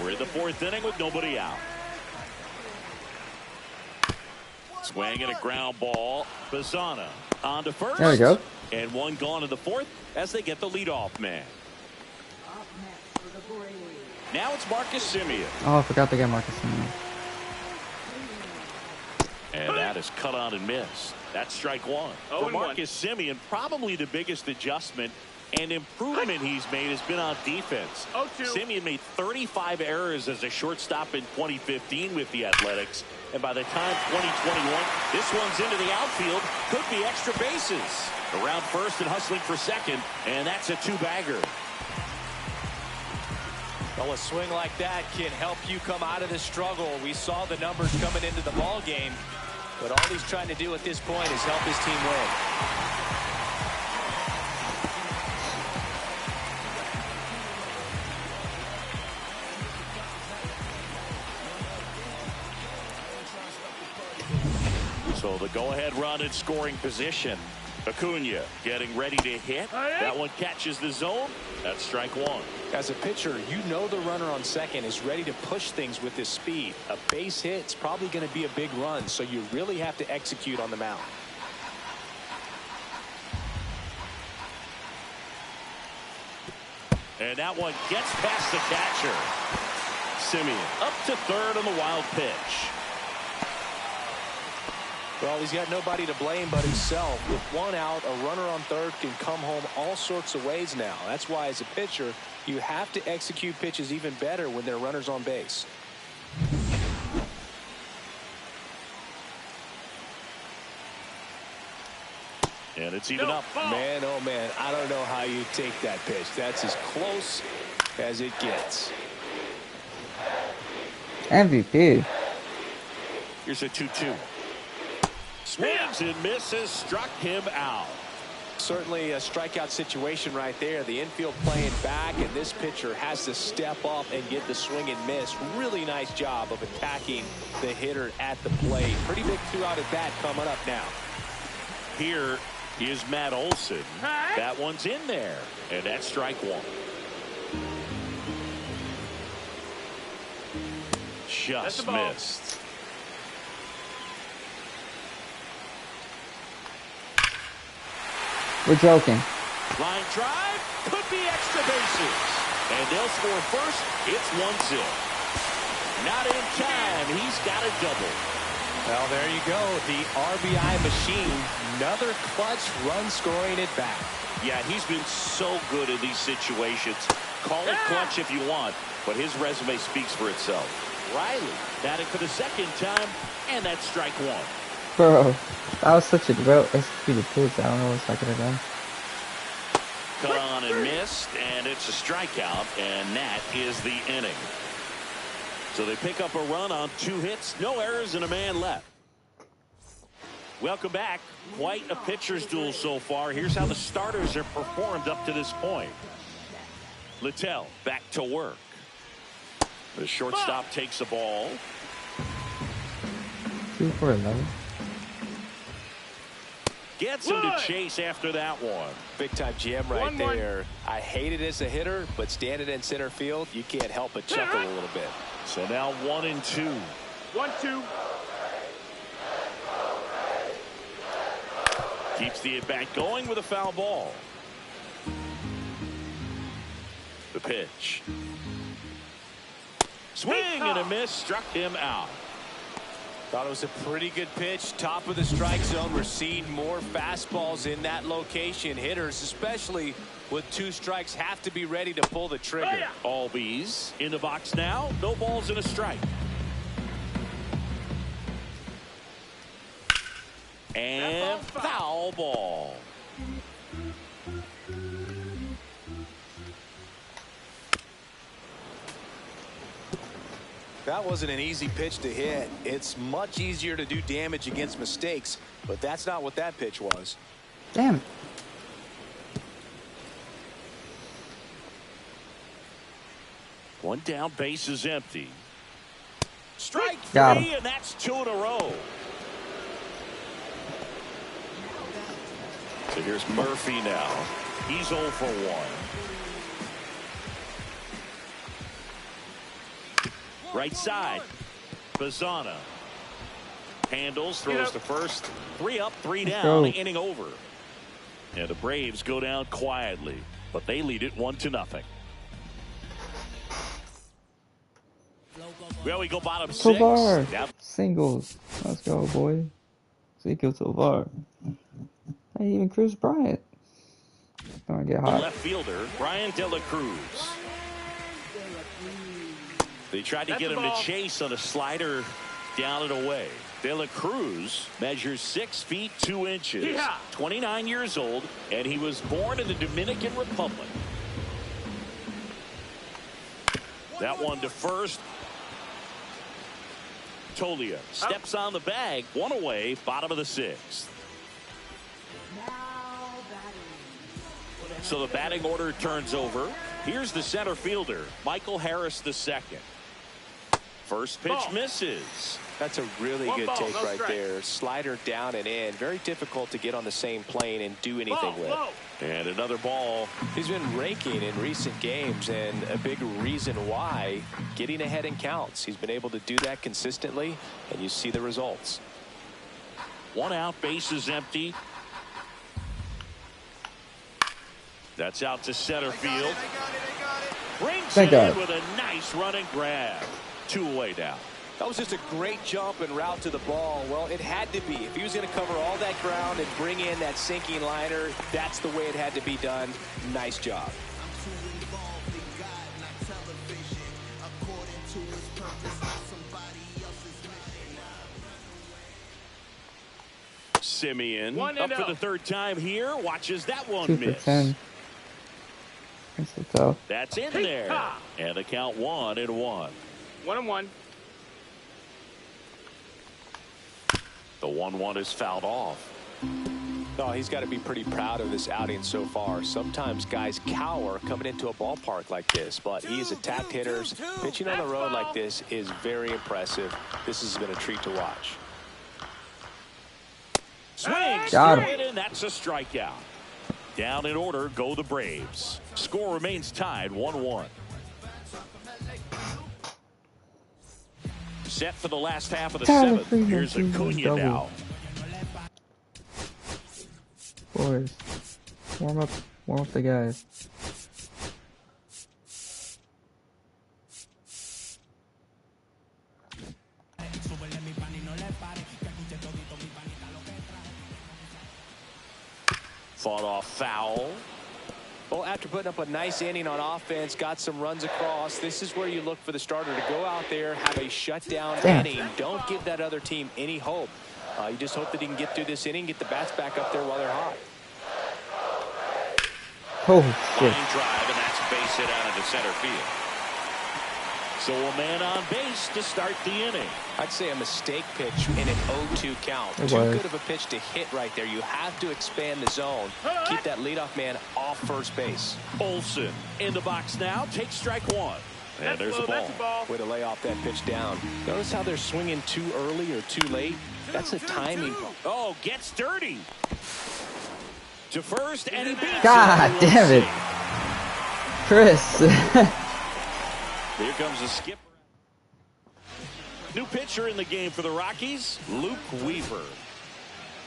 We're in the fourth inning with nobody out. Swing and a ground ball. Bazzana on to first. There we go. And one gone in the fourth as they get the leadoff man. Now it's Marcus Semien. Oh, I forgot to get Marcus Semien. And that is cut on and missed. That's strike one. For Marcus Semien, probably the biggest adjustment and improvement he's made has been on defense. Semien made 35 errors as a shortstop in 2015 with the Athletics. And by the time 2021, this one's into the outfield. Could be extra bases. Around first and hustling for second. And that's a two-bagger. Well, a swing like that can help you come out of the struggle. We saw the numbers coming into the ball game. But all he's trying to do at this point is help his team win. So the go-ahead run in scoring position. Acuna getting ready to hit. That one catches the zone. That's strike one. As a pitcher, you know the runner on second is ready to push things with his speed. A base hit's probably going to be a big run, so you really have to execute on the mound. And that one gets past the catcher. Semien up to third on the wild pitch. Well, he's got nobody to blame but himself. With one out, a runner on third can come home all sorts of ways now. That's why, as a pitcher, you have to execute pitches even better when there are runners on base. And it's even up. Man, oh man, I don't know how you take that pitch. That's as close as it gets. MVP. Here's a 2-2. Swings and misses, struck him out. Certainly a strikeout situation right there. The infield playing back, and this pitcher has to step up and get the swing and miss. Really nice job of attacking the hitter at the plate. Pretty big two-out at bat coming up now. Here is Matt Olson. That one's in there, and that's strike one. Just missed. We're joking. Line drive, could be extra bases. And they'll score first. It's 1-0. Not in time. He's got a double. Well, there you go. The RBI machine. Another clutch run scoring at bat. Yeah, he's been so good in these situations. Call it clutch if you want, but his resume speaks for itself. Riley got it for the second time, and that's strike one. Bro, that was such a well executed pitch. I don't know what I could have done. Cut on and missed, and it's a strikeout, and that is the inning. So they pick up a run on 2 hits, no errors, and a man left. Welcome back. Quite a pitcher's duel so far. Here's how the starters have performed up to this point. Littell back to work. The shortstop takes the ball. 2 for 11. Gets him to chase after that one. Big time GM right there. I hate it as a hitter, but standing in center field, you can't help but chuckle a little bit. So now 1-2. 1-2. Keeps the at-bat going with a foul ball. The pitch. Swing and a miss, struck him out. Thought it was a pretty good pitch. Top of the strike zone. We're seeing more fastballs in that location. Hitters, especially with 2 strikes, have to be ready to pull the trigger. Albies in the box now. No balls and a strike. And foul ball. That wasn't an easy pitch to hit. It's much easier to do damage against mistakes, but that's not what that pitch was. Damn. One down, base is empty. Strike 3, Got him. and that's 2 in a row. So here's Murphy now. He's 0 for 1. Right side. Bazana handles, throws to first. 3 up, 3 down, inning over. And the Braves go down quietly, but they lead it 1-0. Well, we go bottom 6. Tovar. Now, Singles. Let's go, boy. Ezekiel Tovar. Hey, even Chris Bryant. Gonna get hot. left fielder, Brian De La Cruz. They tried to get him to chase on a slider down and away. De La Cruz measures 6 feet 2 inches, 29 years old, and he was born in the Dominican Republic. That one to first. Tolia steps on the bag, 1 away, bottom of the 6th. So the batting order turns over. Here's the center fielder, Michael Harris II. First pitch misses. That's a really good take right there. Slider down and in. Very difficult to get on the same plane and do anything with. And another ball. He's been raking in recent games, and a big reason why, getting ahead in counts. He's been able to do that consistently, and you see the results. 1 out, bases empty. That's out to center field. Brings it in with a nice running grab. 2 away now. That was just a great jump and route to the ball. Well, it had to be. If he was going to cover all that ground and bring in that sinking liner, that's the way it had to be done. Nice job. Simeon up for the 3rd time here. Watches that one 2 for miss. 10. That's so tough. That's in there. And the count 1-1. 1-1. The 1-1 is fouled off. Oh, he's got to be pretty proud of this outing so far. Sometimes guys cower coming into a ballpark like this, but he's attacked hitters. Pitching on the road like this is very impressive. This has been a treat to watch. Swings. Got him. And that's a strikeout. Down in order go the Braves. Score remains tied 1-1. Set for the last half of the 7th. Here's Acuna now. Boys, warm up the guys. Fought off foul. Well, after putting up a nice inning on offense, got some runs across, this is where you look for the starter to go out there, have a shutdown inning. Don't give that other team any hope. You just hope that he can get through this inning, get the bats back up there while they're hot. Oh, shit. Line drive, and that's a base hit out into center field. So a man on base to start the inning. I'd say a mistake pitch in an 0-2 count. Too good of a pitch to hit right there. You have to expand the zone. Keep that leadoff man off first base. Olsen in the box now. Takes strike 1. And there's a ball. Way to lay off that pitch down. Notice how they're swinging too early or too late. That's a timing problem. Oh, gets dirty. To first, and he beats God it. damn it. Chris. Here comes the skipper. New pitcher in the game for the Rockies, Luke Weaver.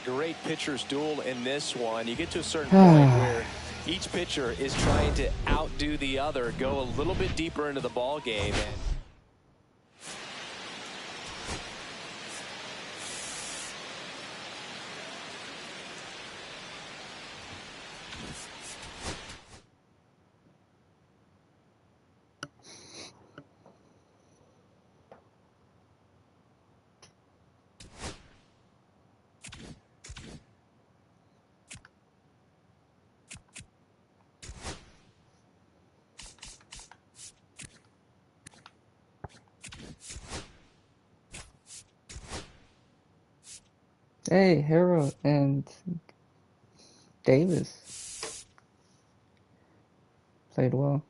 Great pitcher's duel in this one. You get to a certain point where each pitcher is trying to outdo the other, go a little bit deeper into the ball game. Hey, Hero and Davis played well.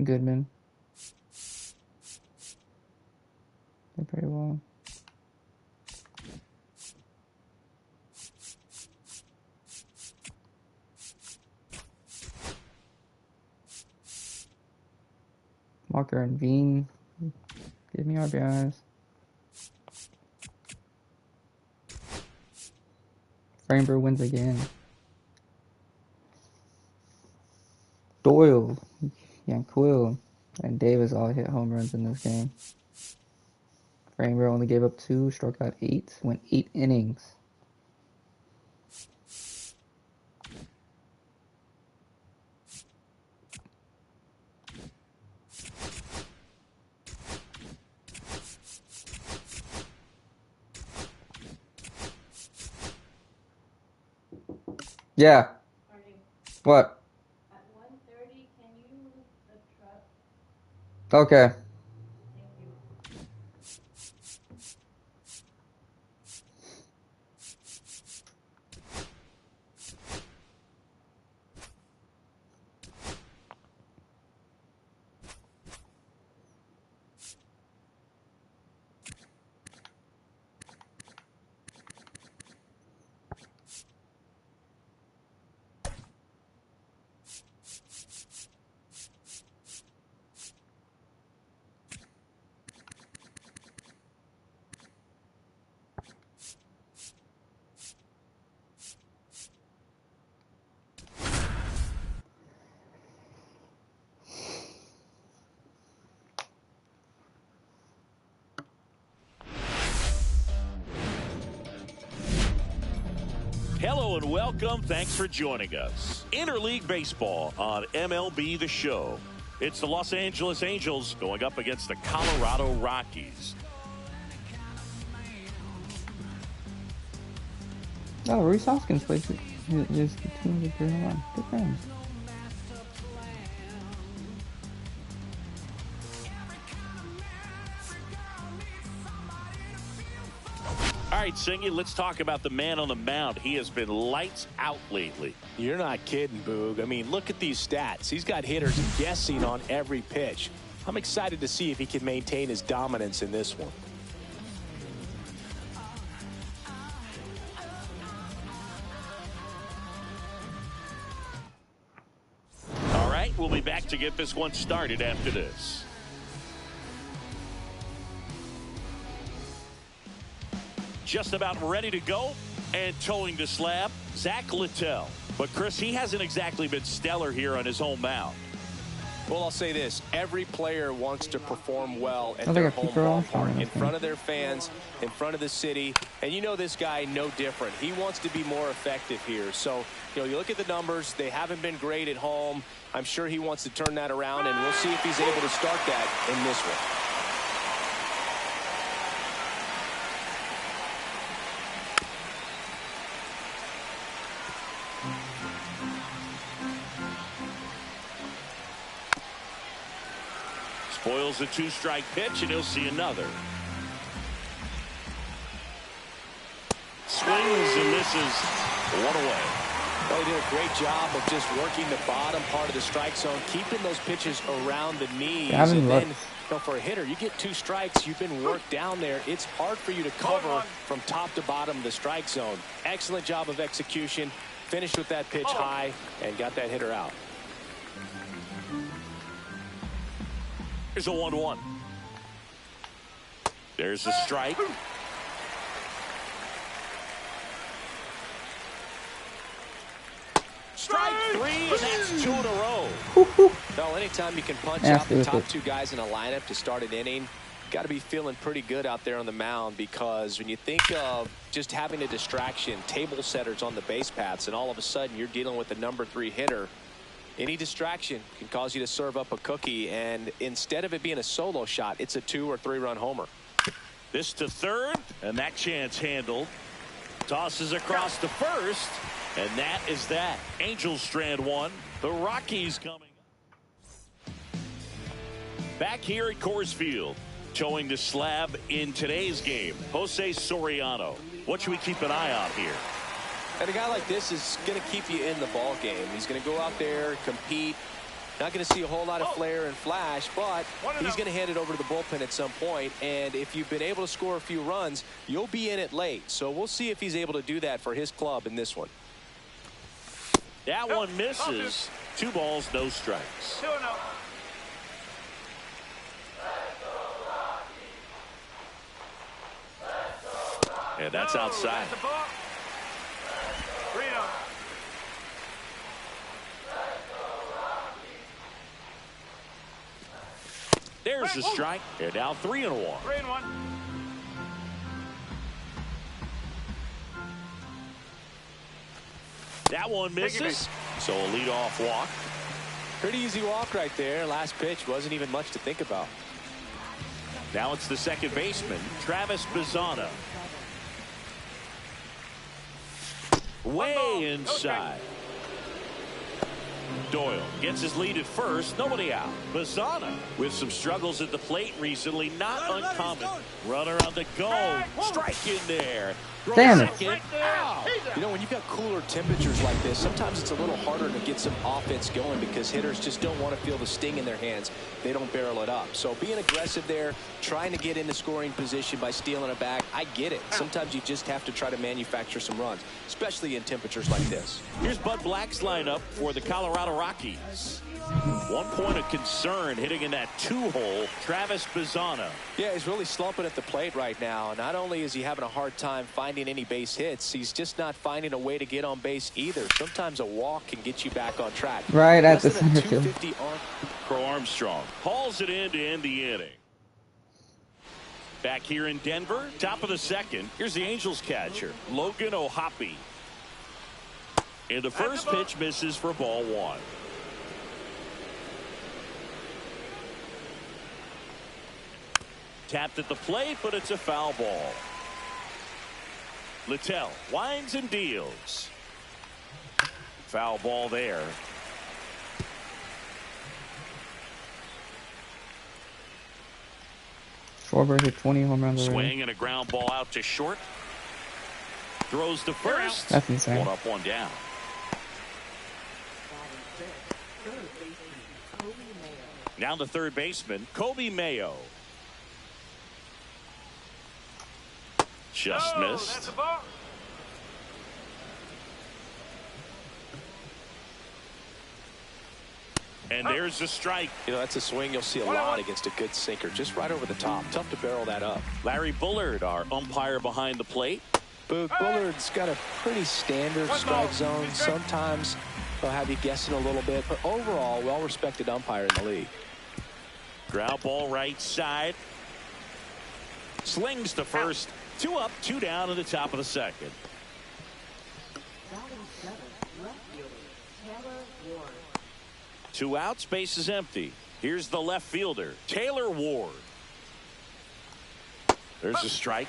Goodman played pretty well. Walker and Veen. Give me RBIs. Framber wins again. Doyle, Yanquill, and Davis all hit home runs in this game. Framber only gave up 2, struck out 8, went 8 innings. Yeah. What? At 1:30, can you move the truck? Okay. Thank you. Hello and welcome. Thanks for joining us. Interleague Baseball on MLB the Show. It's the Los Angeles Angels going up against the Colorado Rockies. Oh, Reese Hoskins plays his 200 home run. Good for him. All right, Singy, let's talk about the man on the mound. He has been lights out lately. You're not kidding, Boog. I mean, look at these stats. He's got hitters guessing on every pitch. I'm excited to see if he can maintain his dominance in this one. All right, we'll be back to get this one started after this. Just about ready to go and towing the slab, Zach Littell. But Chris, he hasn't exactly been stellar here on his home mound. Well, I'll say this. Every player wants to perform well at I their think home I keep her ballpark, on in front of their fans, in front of the city. And you know this guy no different. He wants to be more effective here. So, you look at the numbers. They haven't been great at home. I'm sure he wants to turn that around, and we'll see if he's able to start that in this one. Spoils a 2-strike pitch, and he'll see another. Swings and misses. One away. Well, he did a great job of just working the bottom part of the strike zone, keeping those pitches around the knees. And then, for a hitter, you get 2 strikes, you've been worked down there. It's hard for you to cover from top to bottom of the strike zone. Excellent job of execution. Finished with that pitch high and got that hitter out. Here's a 1-1. There's a strike. Strike 3, and that's 2 in a row. No, anytime you can punch out the top 2 guys in a lineup to start an inning, got to be feeling pretty good out there on the mound, because when you think of just having a distraction, table setters on the base paths, and all of a sudden you're dealing with the number 3 hitter, any distraction can cause you to serve up a cookie, and instead of it being a solo shot, it's a 2 or 3 run homer. This to third, and that chance handled. Tosses across to first, and that is that. Angels strand 1. The Rockies coming back here at Coors Field. Towing the slab in today's game, Jose Soriano. What should we keep an eye on here? And a guy like this is going to keep you in the ball game. He's going to go out there, compete. Not going to see a whole lot of flair and flash, but he's going to hand it over to the bullpen at some point. And if you've been able to score a few runs, you'll be in it late. So we'll see if he's able to do that for his club in this one. That one misses. 2 balls, no strikes. And that's outside. There's the strike. And now 3-1. 3-1. That one misses. So a leadoff walk. Pretty easy walk right there. Last pitch wasn't even much to think about. Now it's the second baseman, Travis Bazzana. Way inside. Doyle gets his lead at first. Nobody out. Bazzana with some struggles at the plate recently. Not uncommon. Runner on the go. Strike in there. Damn it. You know, when you've got cooler temperatures like this, sometimes it's a little harder to get some offense going because hitters just don't want to feel the sting in their hands. They don't barrel it up. So being aggressive there, trying to get into scoring position by stealing a bag, I get it. Sometimes you just have to try to manufacture some runs, especially in temperatures like this. Here's Bud Black's lineup for the Colorado Rockies. 1 point of concern hitting in that 2-hole, Travis Bazzana. Yeah, he's really slumping at the plate right now. Not only is he having a hard time finding any base hits, he's just not finding a way to get on base either. Sometimes a walk can get you back on track. Right at the Less than a center field. 250 Crow Armstrong hauls it in to end the inning. Back here in Denver, top of the second. Here's the Angels catcher, Logan O'Hoppe. And the first pitch misses for ball 1. Tapped at the plate, but it's a foul ball. Littell winds and deals. Foul ball there. Schwarber hit 20 home runs already. Swing and a ground ball out to short. Throws to first. That's insane. 1 up, 1 down. Now the third baseman, Kobe Mayo. Just missed. That's a ball. And there's a strike. You know, that's a swing you'll see a lot against a good sinker. Just right over the top. Tough to barrel that up. Larry Bullard, our umpire behind the plate. Boog, Bullard's got a pretty standard strike zone. Sometimes they'll have you guessing a little bit, but overall, well-respected umpire in the league. Ground ball right side. Slings to first. 2 up, 2 down in the top of the second. Two outs, base is empty. Here's the left fielder, Taylor Ward. There's a strike.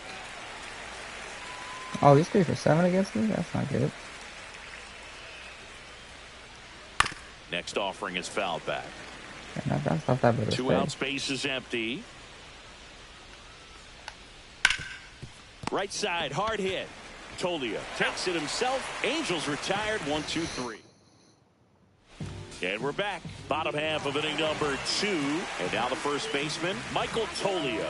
Oh, he's 3 for 7 against me? That's not good. Next offering is fouled back. Yeah, that's not that bad. 2 outs, base is empty. Right side, hard hit. Tolia takes it himself. Angels retired, 1-2-3. And we're back. Bottom half of inning number 2. And now the first baseman, Michael Tolia.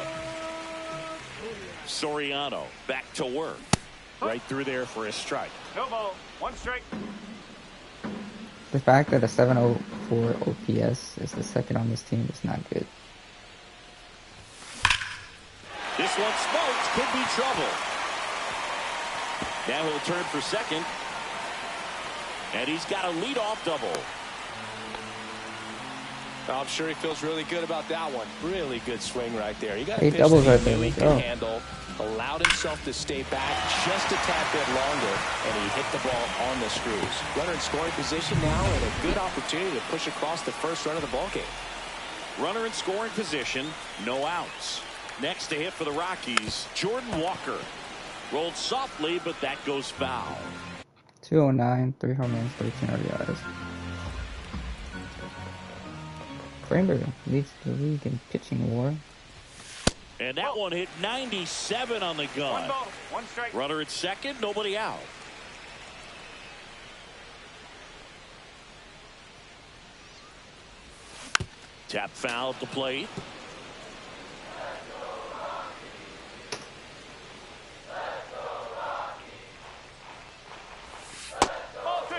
Soriano back to work. Right through there for a strike. No ball. 1 strike. The fact that a 704 OPS is the second on this team is not good. This one smokes, could be trouble. Now he'll turn for second. And he's got a leadoff double. I'm sure he feels really good about that one. Really good swing right there. You got a 8 pitch doubles that right he there. knew he Let's could go. handle. Allowed himself to stay back just a tad bit longer, and he hit the ball on the screws. Runner in scoring position now, and a good opportunity to push across the first run of the ballgame. Runner in scoring position, no outs. Next to hit for the Rockies, Jordan Walker. Rolled softly, but that goes foul. 209, 3 home runs, 13 RBIs. Kramer leads the league in pitching WAR. And that one hit 97 on the 1 gun. ball. 1 strike. Runner at second, nobody out. Tap foul at the plate. Ball 2.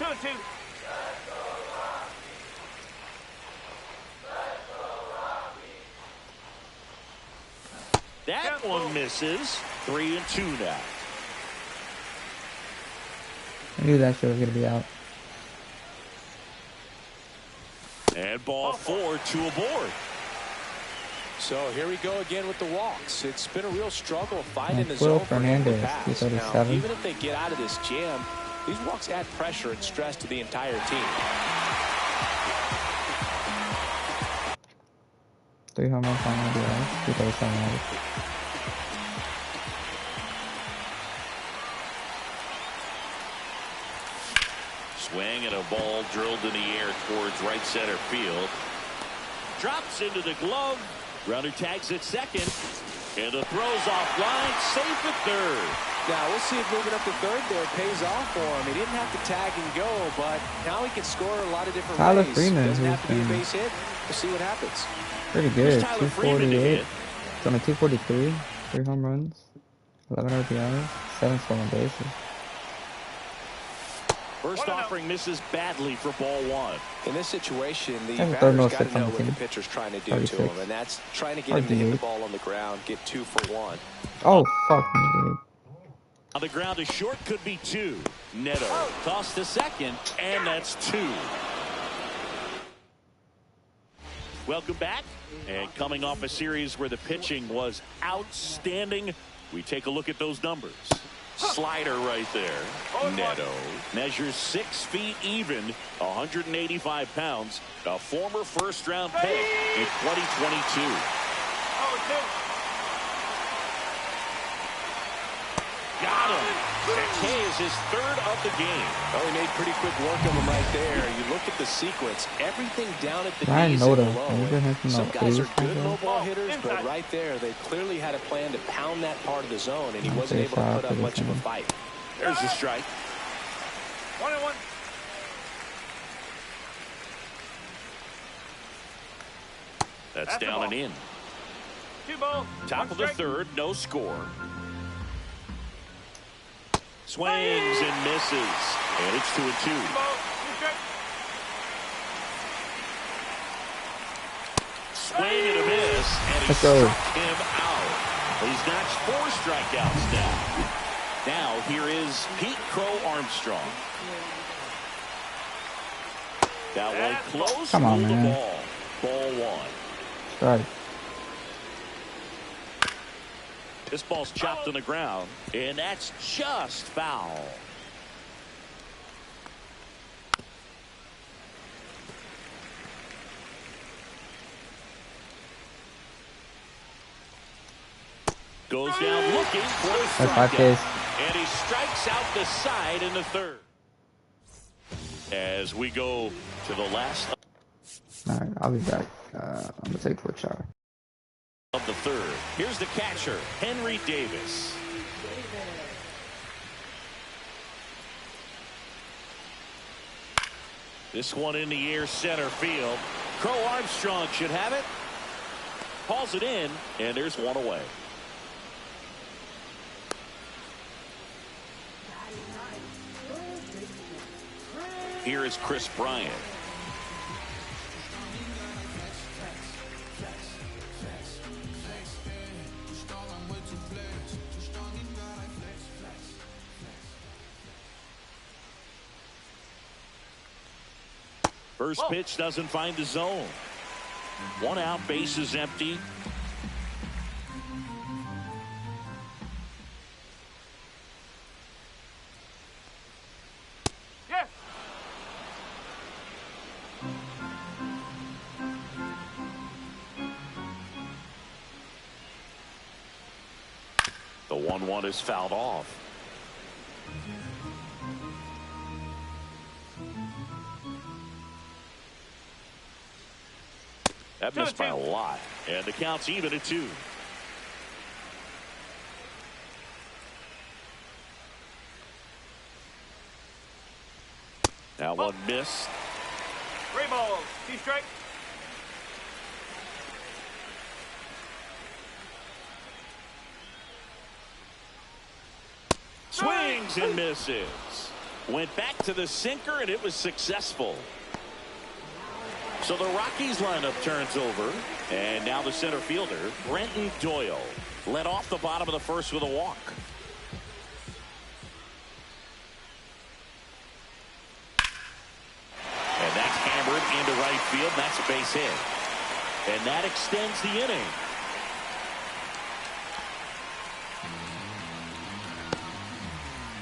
2-2. That one misses. 3-2 now. I knew that shit was gonna be out. And ball 4, 2 aboard. So here we go again with the walks. It's been a real struggle finding And the Will zone for him to Fernandez, pass. 237. Now, even if they get out of this jam, these walks add pressure and stress to the entire team. 3 home runs on RBI. 237 average. Swing and a ball drilled in the air towards right center field. Drops into the glove. Runner tags at second. And the throw's offline. Safe at third. Now, we'll see if moving up to third there pays off for him. He didn't have to tag and go, but now he can score a lot of different Tyler ways. Freeman, Doesn't have to be a who's been- base hit. We'll see what happens. Pretty good. Here's Tyler Freeman to 248. hit. It's on a 243. 3 home runs. 11 RBIs. 7 stolen bases. First offering misses badly for ball 1. In this situation, the That's a third batter's most got to hits on know the what the team. pitcher's trying to do 36. to him, and that's trying to get him to hit the 38. ball on the ground, get 2 for 1. Oh, fuck me, dude. On the ground to short could be 2. Neto tossed to second, and that's 2. Welcome back. And coming off a series where the pitching was outstanding, we take a look at those numbers. Slider right there. Neto measures 6 feet even, 185 pounds, a former first-round pick in 2022. Got him. That K is his 3rd of the game. Oh, he made pretty quick work of him right there. You look at the sequence, everything down at the Ryan knees Noda, and below. have you been hitting Some up guys are threes good lately? low ball hitters, but right there, they clearly had a plan to pound that part of the zone, and he wasn't able to put up much of a fight. There's the strike. 1-1. That's down and in. 2 balls. Top 1 of the strike. 3rd, no score. Swings and misses. And it's 2-2. 2 balls. 2 strike. Swing and a miss. And he Let's go. struck him out. He's notched 4 strikeouts now. Now here is Pete Crow Armstrong. That one close. Come on, Ruled the man. ball. Ball 1. Right. This ball's chopped on the ground, and that's just foul. Goes down looking for a That's 5 strikeout. Ks. And he strikes out the side in the 3rd. As we go to the last Alright, I'll be back. I'm gonna take a quick shower. of the 3rd. Here's the catcher, Henry Davis. This one in the air, center field. Crow Armstrong should have it. Calls it in, and there's one away. Here is Chris Bryant. First pitch doesn't find the zone. 1 out, base is empty. Yes. The 1-1 is fouled off. That missed by a lot. And the count's even at 2. Now one missed. 3 balls. 2 strikes. Swings and misses. Went back to the sinker, and it was successful. So the Rockies lineup turns over, And now the center fielder, Brenton Doyle, led off the bottom of the first with a walk. And that's hammered into right field. That's a base hit. And that extends the inning.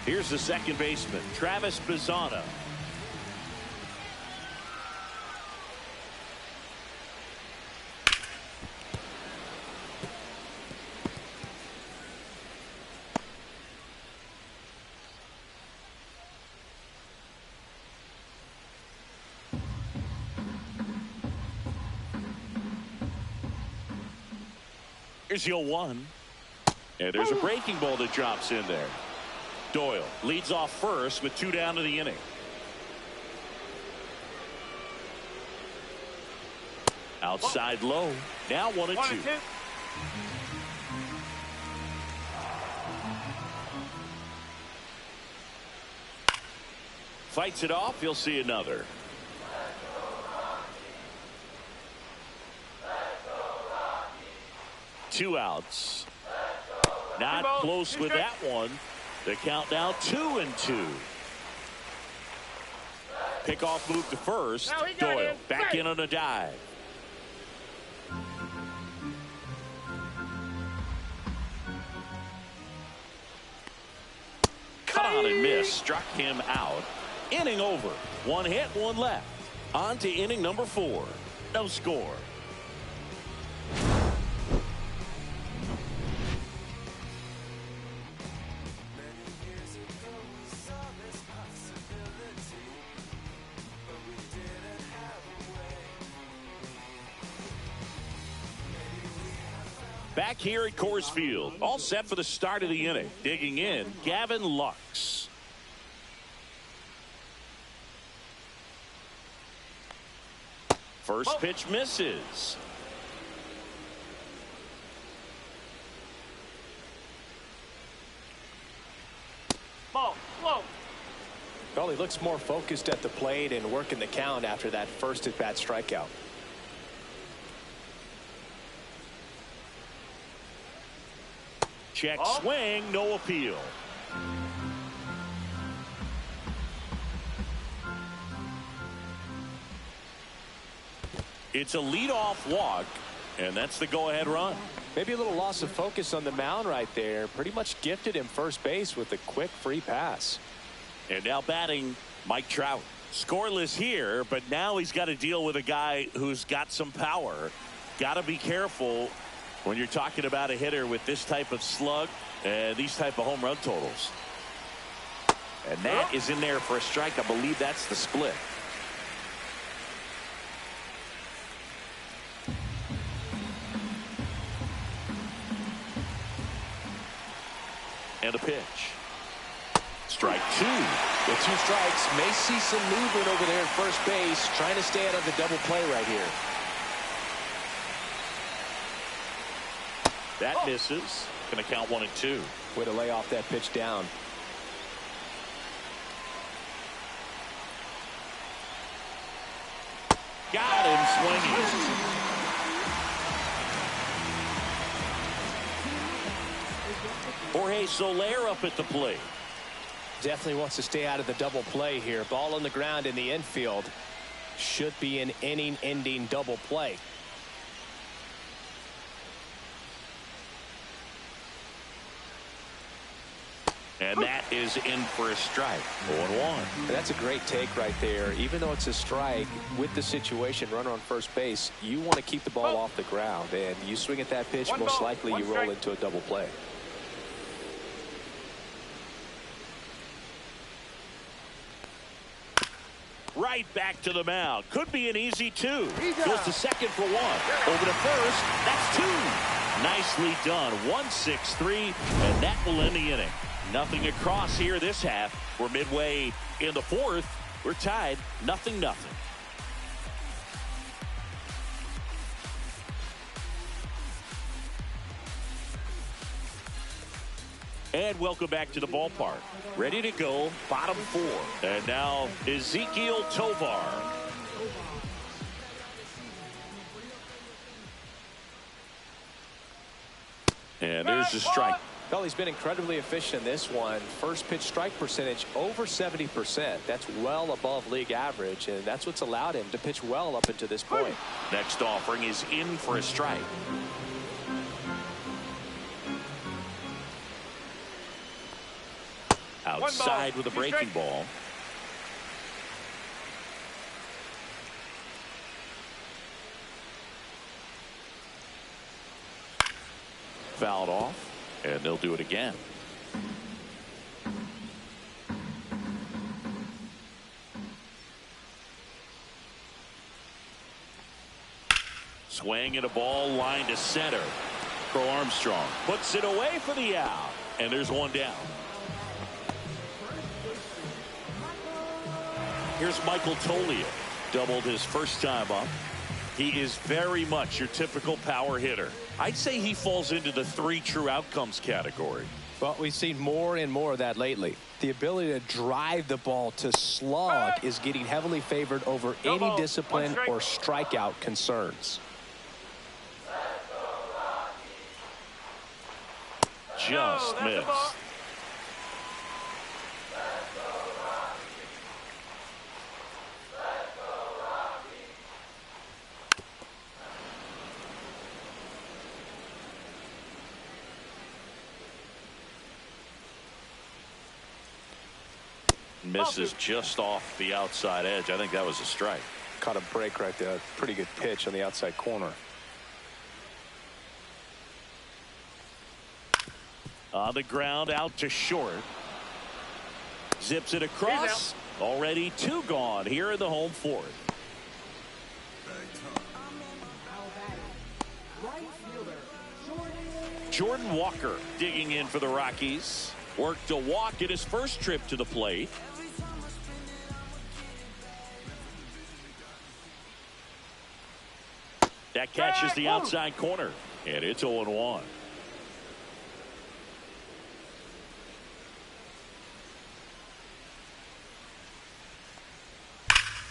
Here's the second baseman, Travis Bazzana. Here's the 0-1. And there's a breaking ball that drops in there. Doyle leads off first with 2 down to the inning. Outside low. Now 1-2. Fights it off. You'll see another. Two outs. Not close with that one. The count now 2-2. Pickoff move to first. Doyle back in on a dive. Cut on and miss. Struck him out. Inning over. 1 hit, 1 left. On to inning number 4. No score. Back here at Coors Field, all set for the start of the inning. Digging in, Gavin Lux. First pitch misses. Ball, slow. Well, he looks more focused at the plate and working the count after that first at-bat strikeout. Check swing, no appeal. It's a leadoff walk, and that's the go-ahead run. Maybe a little loss of focus on the mound right there. Pretty much gifted him first base with a quick free pass. And now batting, Mike Trout. Scoreless here, but now he's got to deal with a guy who's got some power. Got to be careful when you're talking about a hitter with this type of slug and these type of home run totals. And that is in there for a strike. I believe that's the split. And a pitch. Strike 2. With 2 strikes, may see some movement over there at first base, trying to stay out of the double play right here. That misses. Going to count 1-2. Way to lay off that pitch down. Got him swinging. Jorge Soler up at the plate. Definitely wants to stay out of the double play here. Ball on the ground in the infield. Should be an inning-ending double play. And that is in for a strike. 0-1. That's a great take right there. Even though it's a strike, with the situation, runner on first base, you want to keep the ball off the ground. And you swing at that pitch, most likely you roll into a double play. Right back to the mound. Could be an easy 2. Goes to second for 1. Over to first. That's 2. Nicely done. 1-6-3, and that will end the inning. Nothing across here this half. We're midway in the 4th. We're tied 0-0. And welcome back to the ballpark. Ready to go, bottom 4. And now Ezequiel Tovar. And there's a strike. Well, he's been incredibly efficient in this one. First pitch strike percentage over 70%. That's well above league average, and that's what's allowed him to pitch well up until this point. Next offering is in for a strike. Outside with a breaking ball. Fouled off, and they'll do it again. Swing and a ball line to center. Crow Armstrong puts it away for the out, and there's one down. Here's Michael Toglia. Doubled his first time up. He is very much your typical power hitter. I'd say he falls into the 3 true outcomes category. Well, we've seen more and more of that lately. The ability to drive the ball to slog is getting heavily favored over any discipline or strikeout concerns. Just missed. Misses just off the outside edge. I think that was a strike. Caught a break right there. Pretty good pitch on the outside corner. On the ground, out to short. Zips it across. Already 2 gone here in the home 4th. Jordan Walker digging in for the Rockies. Worked a walk at his first trip to the plate. That catches the outside corner, and it's 0-1.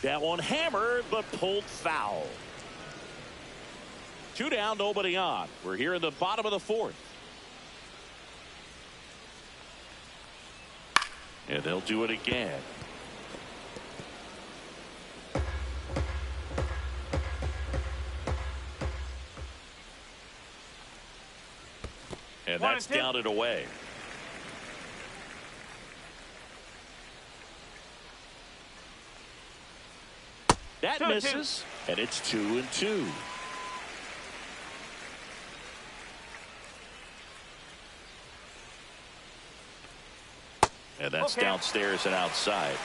That one hammered, but pulled foul. 2 down, nobody on. We're here in the bottom of the 4th. And they'll do it again. And that's down and away. That misses, and it's 2-2. And that's downstairs and outside.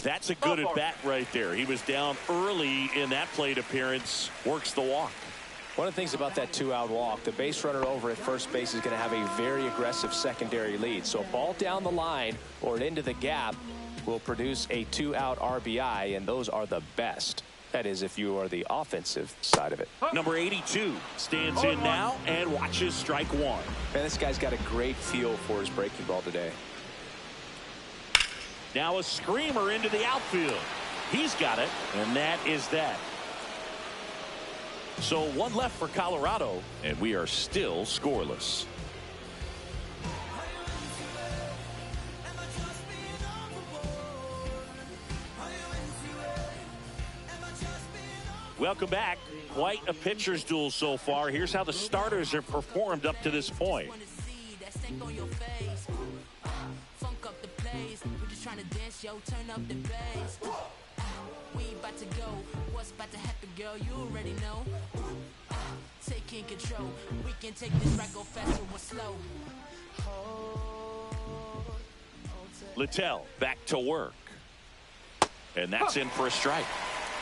That's a good at bat right there. He was down early in that plate appearance. Works the walk. One of the things about that 2-out walk, the base runner over at first base is going to have a very aggressive secondary lead. So a ball down the line or into the gap will produce a 2-out RBI, and those are the best. That is, if you are the offensive side of it. Number 82 stands in now and watches strike 1. Man, this guy's got a great feel for his breaking ball today. Now a screamer into the outfield. He's got it, and that is that. So 1 left for Colorado, and we are still scoreless. Welcome back. Quite a pitcher's duel so far. Here's how the starters have performed up to this point. Taking control, we can take this right, go fast or slow. Littell back to work, and that's in for a strike.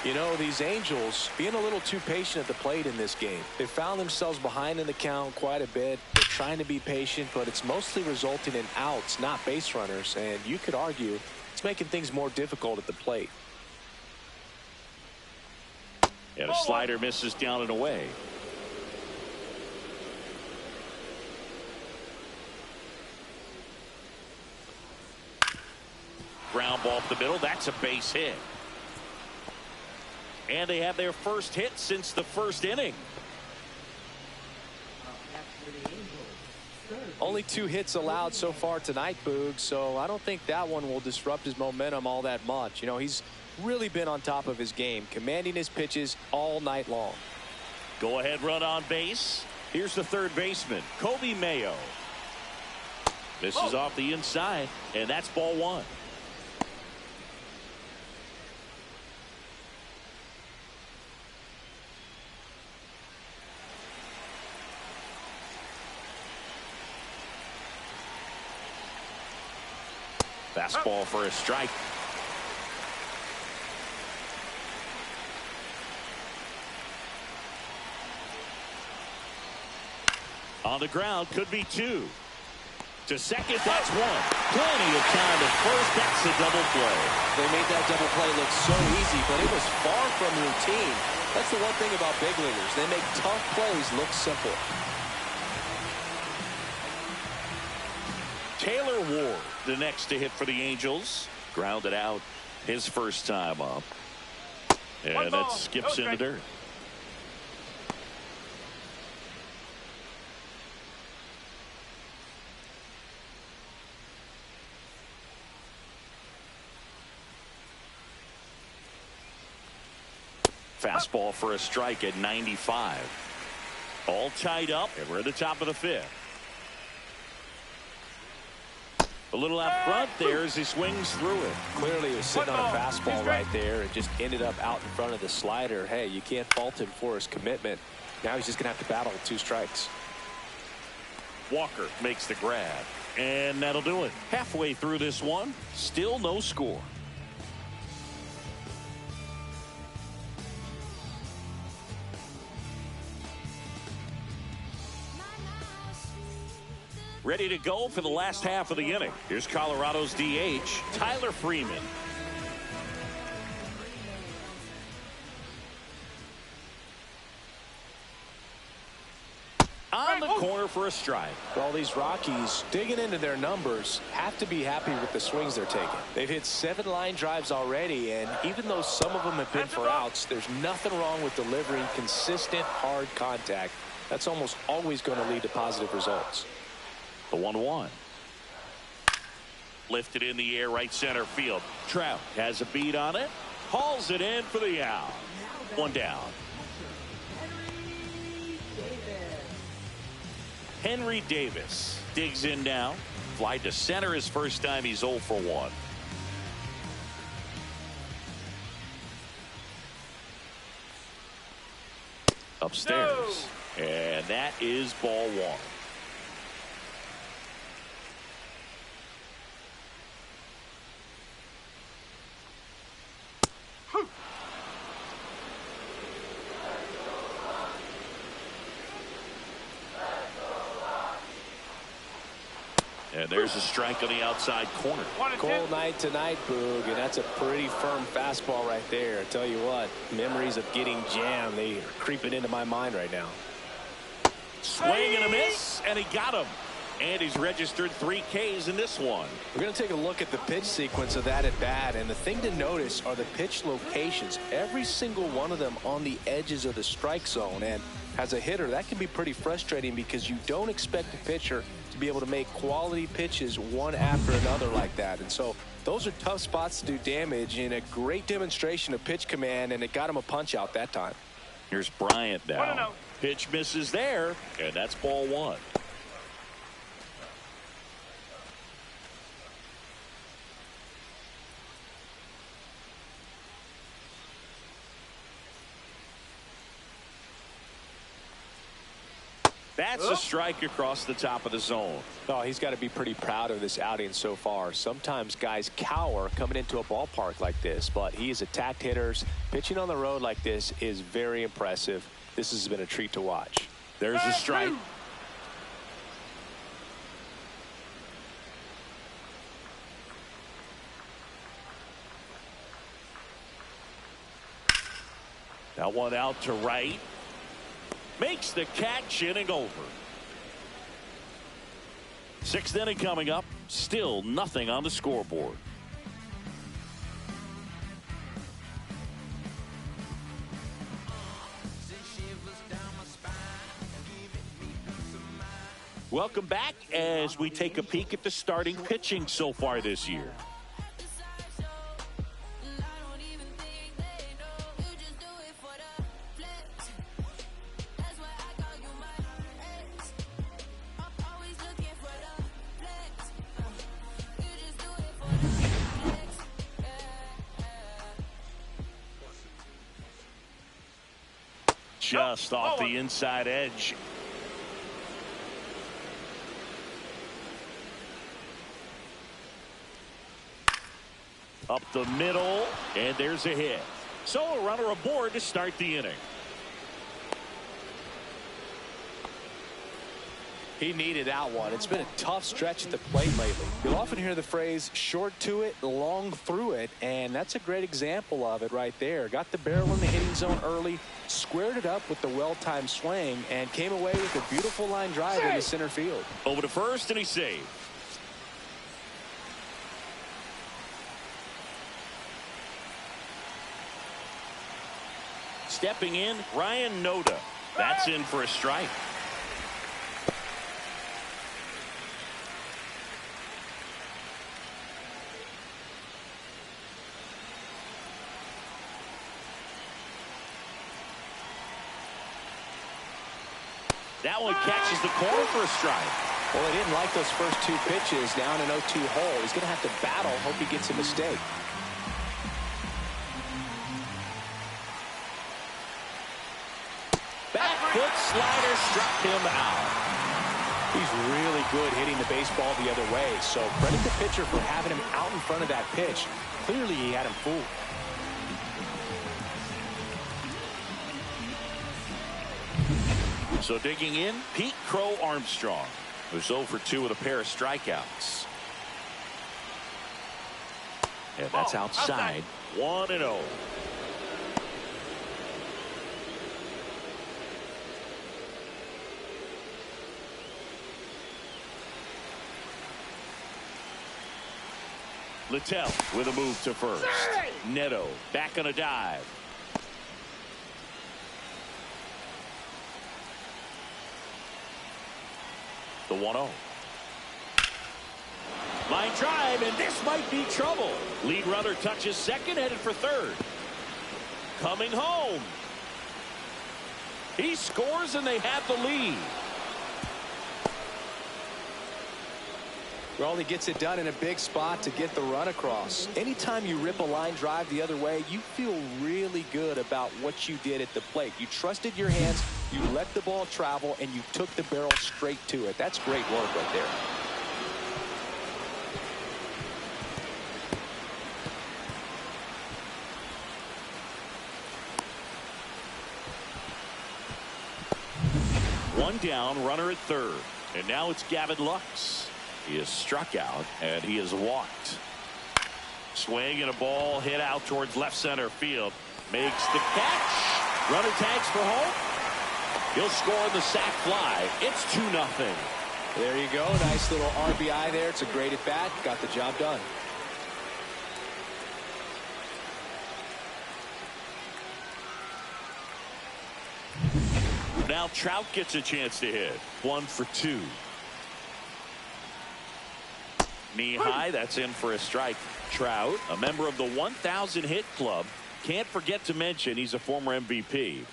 You know, these Angels being a little too patient at the plate in this game. They found themselves behind in the count quite a bit. They're trying to be patient, but it's mostly resulting in outs, not base runners, and you could argue it's making things more difficult at the plate. And a slider misses down and away. Ground ball up the middle. That's a base hit. And they have their first hit since the first inning. Only 2 hits allowed so far tonight, Boog, so I don't think that one will disrupt his momentum all that much. You know, he's really been on top of his game, commanding his pitches all night long. Go ahead run on base. Here's the third baseman, Kobe Mayo. This is off the inside, and that's ball 1. Fastball for a strike. On the ground, could be 2. To second, that's 1. Plenty of time at first. That's a double play. They made that double play look so easy, but it was far from routine. That's the one thing about big leaguers. They make tough plays look simple. Taylor Ward, the next to hit for the Angels. Grounded out his first time up. And that skips in the dirt. Fastball for a strike at 95. All tied up, and we're at the top of the 5th. A little out front there as he swings through it. Clearly he was sitting on a fastball right there and just ended up out in front of the slider. Hey, you can't fault him for his commitment. Now he's just going to have to battle with 2 strikes. Walker makes the grab, and that'll do it. Halfway through this one, still no score. Ready to go for the last half of the inning. Here's Colorado's DH, Tyler Freeman. On the corner for a strike. Well, these Rockies, digging into their numbers, have to be happy with the swings they're taking. They've hit 7 line drives already, and even though some of them have been for outs, there's nothing wrong with delivering consistent, hard contact. That's almost always going to lead to positive results. The 1-1. Lifted in the air, right center field. Trout has a beat on it. Hauls it in for the out. 1 down. Henry Davis digs in now. Fly to center his first time. He's 0 for 1. Upstairs. No. And that is ball 1. And there's a strike on the outside corner. Cold night tonight, Boog, and that's a pretty firm fastball right there. I tell you what, memories of getting jammed, they are creeping into my mind right now. Swing and a miss, and he got him. And he's registered 3 Ks in this one. We're going to take a look at the pitch sequence of that at bat, and the thing to notice are the pitch locations. Every single one of them on the edges of the strike zone, and as a hitter, that can be pretty frustrating because you don't expect a pitcher to be able to make quality pitches one after another like that. And so those are tough spots to do damage, and a great demonstration of pitch command, and it got him a punch out that time. Here's Bryant now. Pitch misses there, and that's ball 1. That's a strike across the top of the zone. Oh, he's got to be pretty proud of this outing so far. Sometimes guys cower coming into a ballpark like this, but he has attacked hitters. Pitching on the road like this is very impressive. This has been a treat to watch. There's a strike. That one out to right. Makes the catch, inning over. 6th inning coming up. Still nothing on the scoreboard. Welcome back as we take a peek at the starting pitching so far this year. Just off the inside edge. Up the middle, and there's a hit. So a runner aboard to start the inning. He needed that one. It's been a tough stretch at the plate lately. You'll often hear the phrase short to it, long through it, and that's a great example of it right there. Got the barrel in the hitting zone early, squared it up with the well-timed swing, and came away with a beautiful line drive into center field. Over to first, and he's saved. Stepping in, Ryan Noda. That's in for a strike. That one catches the corner for a strike. Well, they didn't like those first two pitches down an 0-2 hole. He's going to have to battle. Hope he gets a mistake. Back foot slider struck him out. He's really good hitting the baseball the other way. So credit the pitcher for having him out in front of that pitch. Clearly he had him fooled. So digging in, Pete Crow Armstrong, who's 0 for 2 with a pair of strikeouts. And that's outside. 1-0. Littell with a move to first. Neto back on a dive. The 1-0. Line drive, and this might be trouble. Lead runner touches second, headed for third. Coming home. He scores, and they have the lead. Well, he gets it done in a big spot to get the run across. Anytime you rip a line drive the other way, you feel really good about what you did at the plate. You trusted your hands, you let the ball travel, and you took the barrel straight to it. That's great work right there. One down, runner at third. And now it's Gavin Lux. He is struck out, and he is walked. Swing and a ball hit out towards left center field. Makes the catch. Runner tags for home. He'll score on the sac fly. It's 2-0. There you go. Nice little RBI there. It's a great at bat. Got the job done. Now Trout gets a chance to hit. 1 for 2. Knee high, that's in for a strike. Trout, a member of the 1,000 hit club. Can't forget to mention he's a former MVP.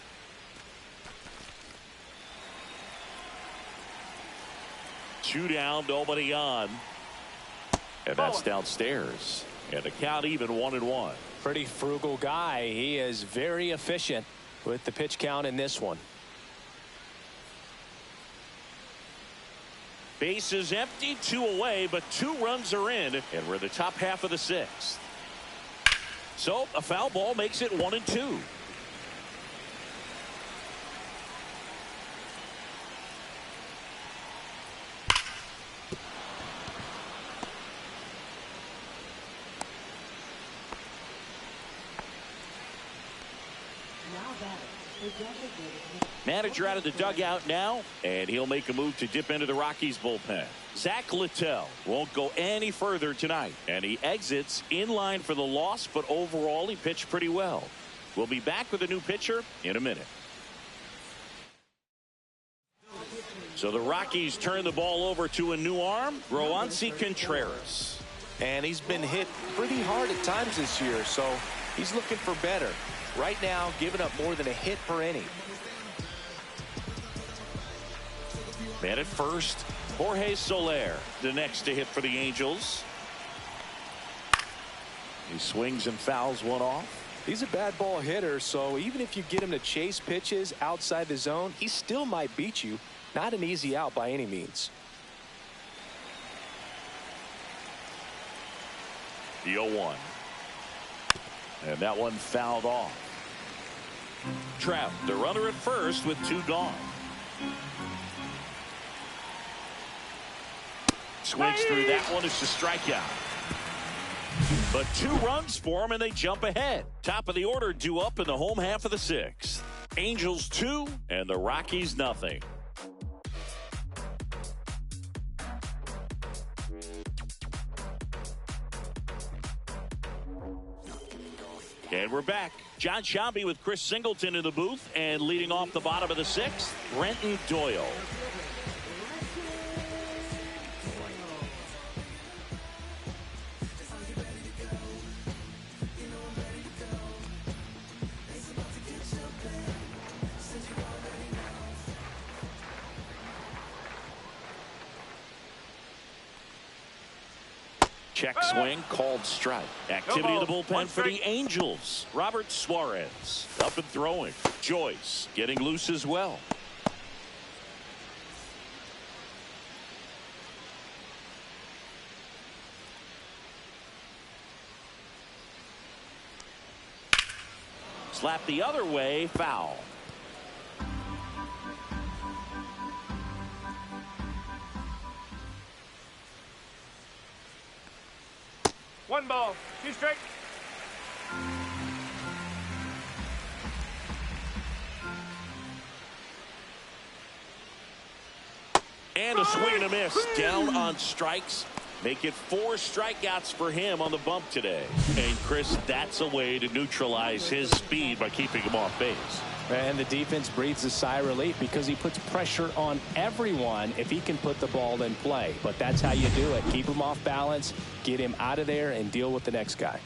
Two down, nobody on. And that's downstairs. And the count even 1-1. Pretty frugal guy. He is very efficient with the pitch count in this one. Bases empty, 2 away, but 2 runs are in, and we're in the top half of the 6th. So a foul ball makes it 1-2. Manager out of the dugout now, and he'll make a move to dip into the Rockies bullpen. Zach Littell won't go any further tonight, and he exits in line for the loss, but overall he pitched pretty well. We'll be back with a new pitcher in a minute. So the Rockies turn the ball over to a new arm, Roansy Contreras. And he's been hit pretty hard at times this year, so he's looking for better. Right now, giving up more than a hit per inning. Man at first, Jorge Soler, the next to hit for the Angels. He swings and fouls one off. He's a bad ball hitter, so even if you get him to chase pitches outside the zone, he still might beat you. Not an easy out by any means. The 0-1. And that one fouled off. Trout, the runner at first with 2 gone. Swings through that one. It's a strikeout. But 2 runs for him, and they jump ahead. Top of the order due up in the home half of the 6th. Angels 2 and the Rockies nothing. And we're back. John Sciambi with Chris Singleton in the booth, and leading off the bottom of the 6th, Brenton Doyle. Check swing, called strike. Activity in the bullpen for the Angels. Robert Suarez up and throwing. Joyce getting loose as well. Slap the other way, foul. One ball, 2 strikes. And a swing and a miss. Down on strikes. Make it 4 strikeouts for him on the bump today. And Chris, that's a way to neutralize his speed by keeping him off base. And the defense breathes a sigh of relief because he puts pressure on everyone if he can put the ball in play. But that's how you do it. Keep him off balance, get him out of there, and deal with the next guy.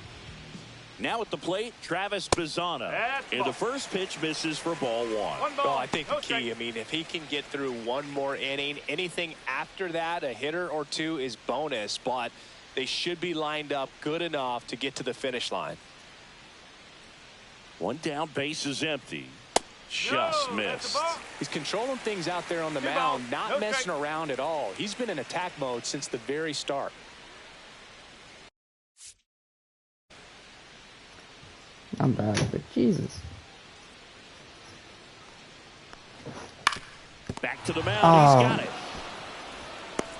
Now at the plate, Travis Bazzana. And the first pitch misses for ball 1. Oh, I think the key, I mean, if he can get through one more inning, anything after that, a hitter or 2 is bonus. But they should be lined up good enough to get to the finish line. 1 down, base is empty. Just missed. He's controlling things out there on the mound, not messing around at all. He's been in attack mode since the very start. Not bad, but Jesus. Back to the mound. He's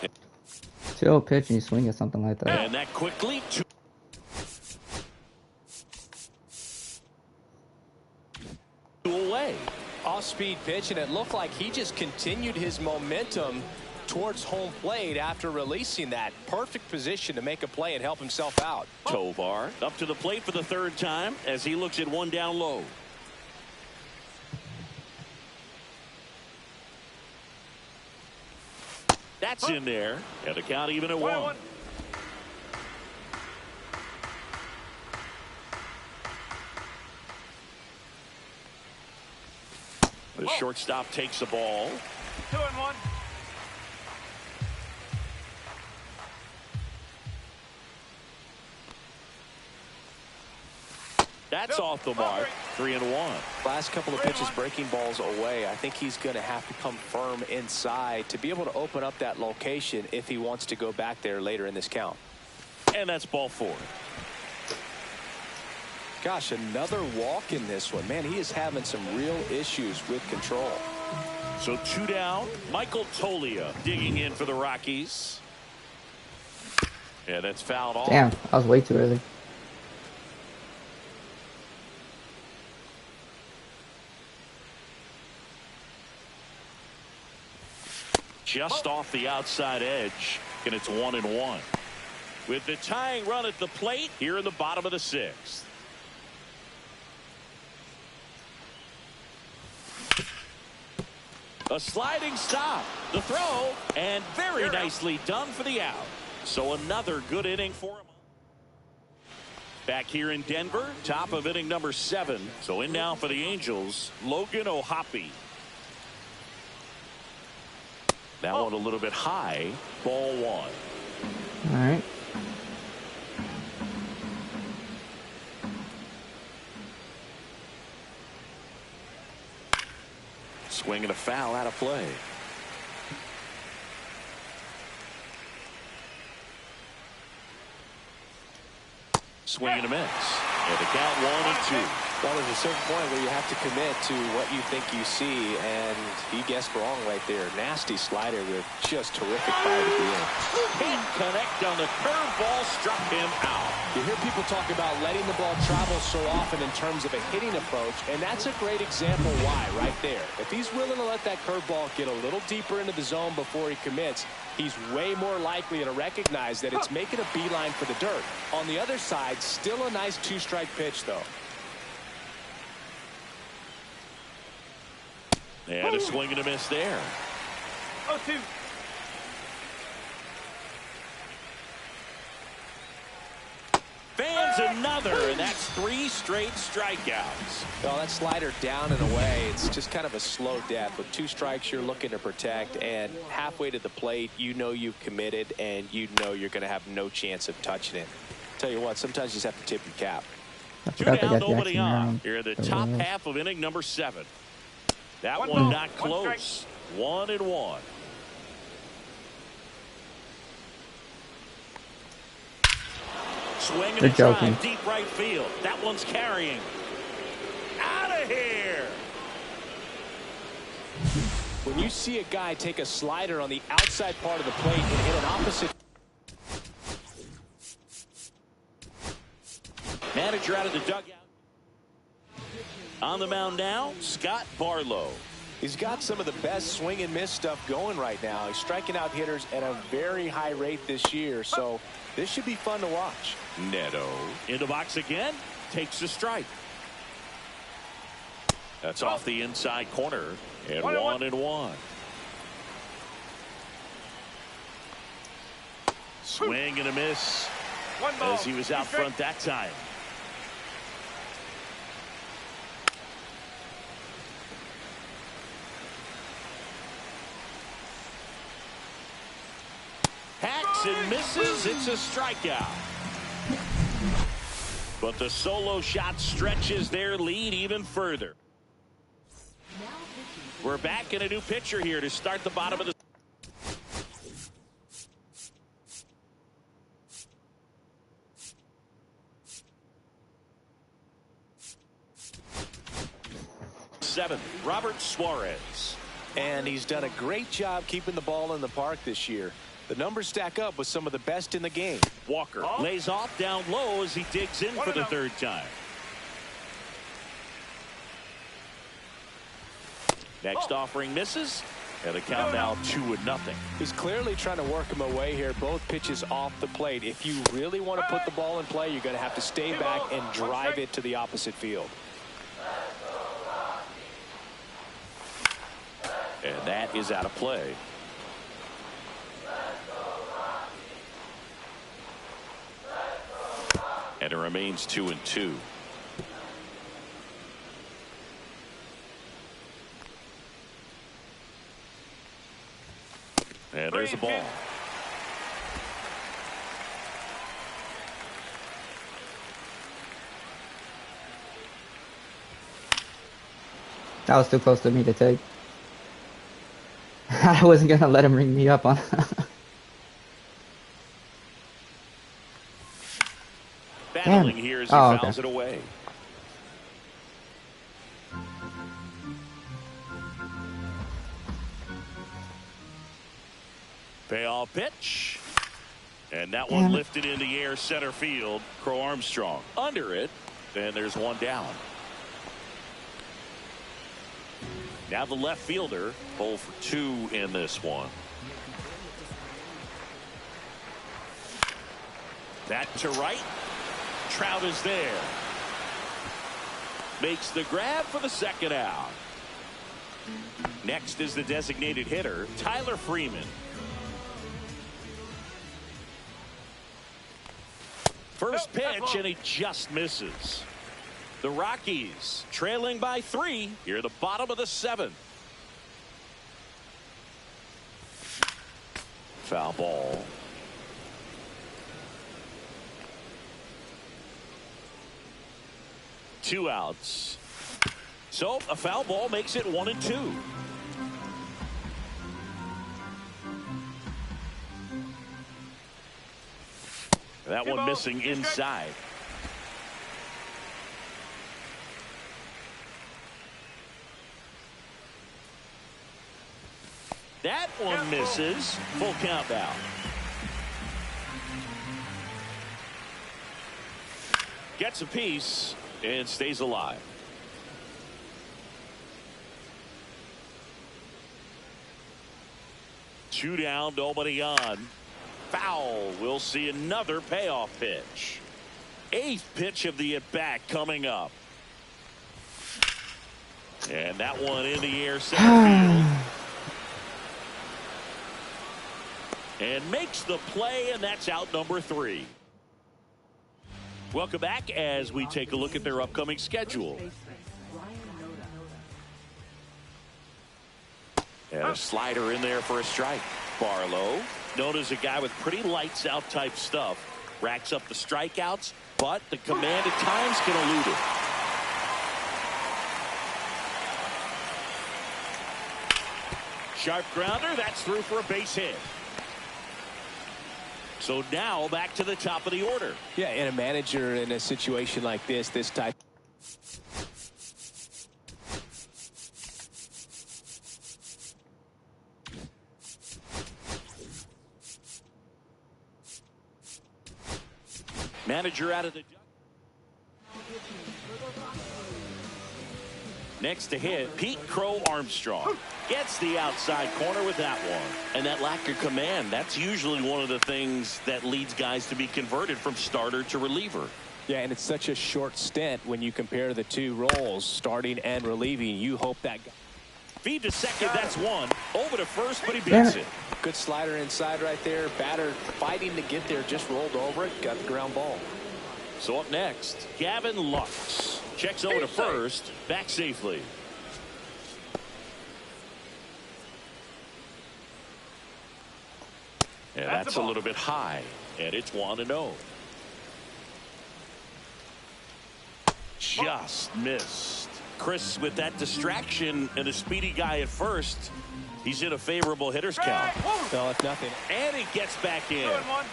got it. Chill pitch and you swing at something like that. And that quickly. Away. Off-speed pitch, and it looked like he just continued his momentum towards home plate after releasing that. Perfect position to make a play and help himself out. Tovar up to the plate for the 3rd time as he looks at 1 down low. That's in there, and the count even at 1. The shortstop takes the ball. 2-1. That's off the mark. 3-1. Last couple of pitches breaking balls away. I think he's going to have to come firm inside to be able to open up that location if he wants to go back there later in this count. And that's ball 4. Gosh, another walk in this one. Man, he is having some real issues with control. So 2 down. Michael Toglia digging in for the Rockies. Yeah, that's fouled off. Damn, I was way too early. Just off the outside edge, and it's 1-1. With the tying run at the plate here in the bottom of the 6th. A sliding stop. The throw. And very nicely done for the out. So another good inning for him. Back here in Denver, top of inning number 7. So in now for the Angels, Logan O'Hoppe. That one a little bit high. Ball 1. All right. Swing and a foul out of play. Swing and a miss. And the count 1-2. Well, there's a certain point where you have to commit to what you think you see, and he guessed wrong right there. Nasty slider with just terrific fire at the end. Can't connect on the curveball, struck him out. You hear people talk about letting the ball travel so often in terms of a hitting approach, and that's a great example why right there. If he's willing to let that curveball get a little deeper into the zone before he commits, he's way more likely to recognize that it's making a beeline for the dirt. On the other side, still a nice 2-strike pitch, though. And a swing and a miss there. 0-2. Fans another, and that's 3 straight strikeouts. Well, that slider down and away, it's just kind of a slow death. With 2 strikes, you're looking to protect, and halfway to the plate, you know you've committed, and you know you're going to have no chance of touching it. Tell you what, sometimes you just have to tip your cap. Two down, nobody on. Here in the top half of inning number 7. That one not close. 1-1. Swing and a drive, deep right field. That one's carrying. Out of here. When you see a guy take a slider on the outside part of the plate and hit an opposite. Manager out of the dugout. On the mound now, Scott Barlow. He's got some of the best swing and miss stuff going right now. He's striking out hitters at a very high rate this year, so this should be fun to watch. Neto in the box again, takes a strike. That's off the inside corner, and 1-1. Swing and a miss as he was out front that time. Hacks and misses. It's a strikeout. But the solo shot stretches their lead even further. We're back in a new pitcher here to start the bottom of the. Seventh, Robert Suarez. And he's done a great job keeping the ball in the park this year. The numbers stack up with some of the best in the game. Walker lays off down low as he digs in for the 3rd time. Next offering misses, and the count now 2-0. He's clearly trying to work him away here. Both pitches off the plate. If you really want to put the ball in play, you're going to have to stay back and drive it to the opposite field. And that is out of play. And it remains 2-2. And there's the ball. That was too close to me to take. I wasn't going to let him ring me up on. Battling here as he fouls it away. Payoff pitch. And that one lifted in the air center field. Crow Armstrong under it. And there's one down. Now the left fielder, 0 for 2 in this one. That to right. Trout is there. Makes the grab for the 2nd out. Next is the designated hitter, Tyler Freeman. First pitch, and he just misses. The Rockies trailing by 3 here at the bottom of the 7th. Foul ball. Two outs. So a foul ball makes it 1-2. That one missing inside. That one misses. Full count now. Gets a piece and stays alive. Two down, nobody on. Foul. We'll see another payoff pitch. 8th pitch of the at-bat coming up. And that one in the air, center field. And makes the play, and that's out number 3. Welcome back as we take a look at their upcoming schedule. And a slider in there for a strike. Barlow, known as a guy with pretty lights out type stuff, racks up the strikeouts, but the command at times can elude it. Sharp grounder, that's through for a base hit. So now back to the top of the order. Yeah, and a manager in a situation like this type. Manager out of the. Next to hit, Pete Crow Armstrong gets the outside corner with that one. And that lack of command, that's usually one of the things that leads guys to be converted from starter to reliever. Yeah, and it's such a short stint when you compare the two roles, starting and relieving. You hope that guy. Feed to second, that's one. Over to first, but he beats it. Good slider inside right there. Batter fighting to get there, just rolled over it, got the ground ball. So up next, Gavin Lux checks over to first, back safely. And that's a little bit high, and it's 1-0. Just missed. Chris, with that distraction and a speedy guy at first, he's in a favorable hitter's count. Well, if nothing. And he gets back in. 2-1.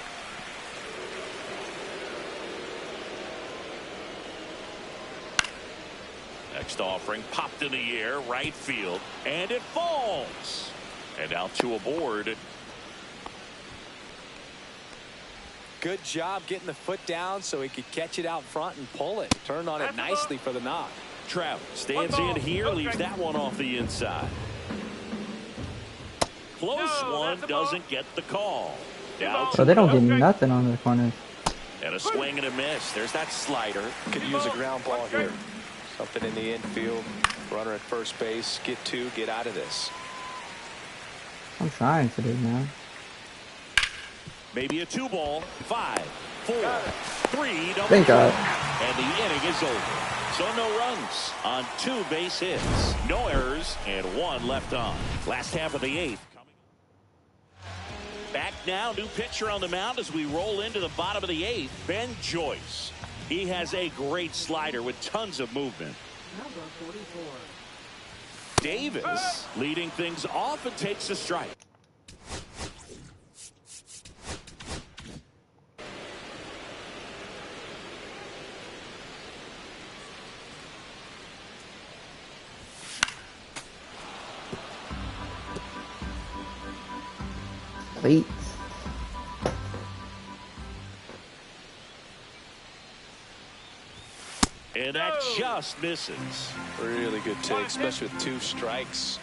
Next offering popped in the air, right field, and it falls. And out to aboard. Good job getting the foot down so he could catch it out front and pull it. Turned on it nicely for the knock. Trout stands in here, leaves that one off the inside. Close one, doesn't get the call. Down So they don't get nothing on the corners. and a swing and a miss. There's that slider. Could use a ground ball here. Something in the infield. Runner at first base. Get 2. Get out of this. I'm trying today, man. Maybe a 2-ball. 5, 4, 3. Thank God. And the inning is over. So no runs on 2 base hits, no errors, and 1 left on. Last half of the 8th. Back now, new pitcher on the mound as we roll into the bottom of the 8th. Ben Joyce. He has a great slider with tons of movement. Number 44. Davis leading things off and takes a strike. Late. And that just misses. Really good take, especially with 2 strikes.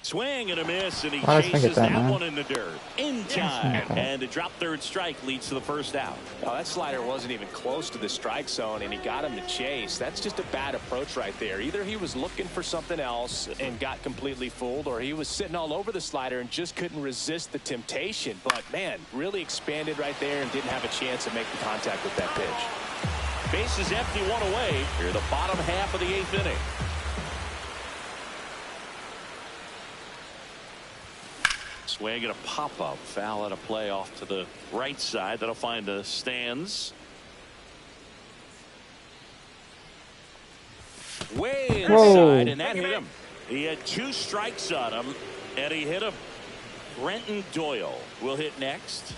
Swing and a miss, and he Why did I chases think that of that, one in the dirt. In time. Okay. And a drop third strike leads to the first out. Oh, that slider wasn't even close to the strike zone, and he got him to chase. That's just a bad approach right there. Either he was looking for something else and got completely fooled, or he was sitting all over the slider and just couldn't resist the temptation. But, man, really expanded right there and didn't have a chance of making contact with that pitch. Bases empty, one away. Here, the bottom half of the 8th inning. Swing and a pop-up. Foul at a play off to the right side. That'll find the stands. Way inside, Whoa. and that hit him. He had 2 strikes on him, and he hit him. Brenton Doyle will hit next.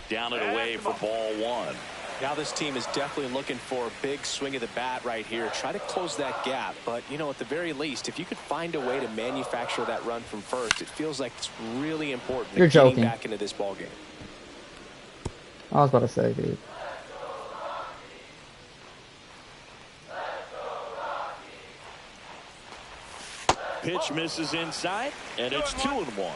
Down and away for ball 1. Now this team is definitely looking for a big swing of the bat right here. Try to close that gap. But, you know, at the very least, if you could find a way to manufacture that run from first, it feels like it's really important You're getting joking. back into this ball game. I was about to say, dude. Pitch misses inside, and it's 2-1.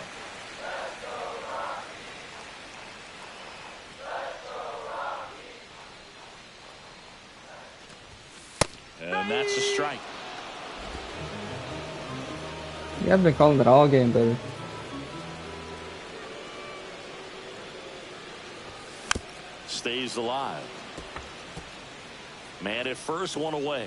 And that's a strike. You haven't been calling that all game, baby. Stays alive. Man at first, 1 away.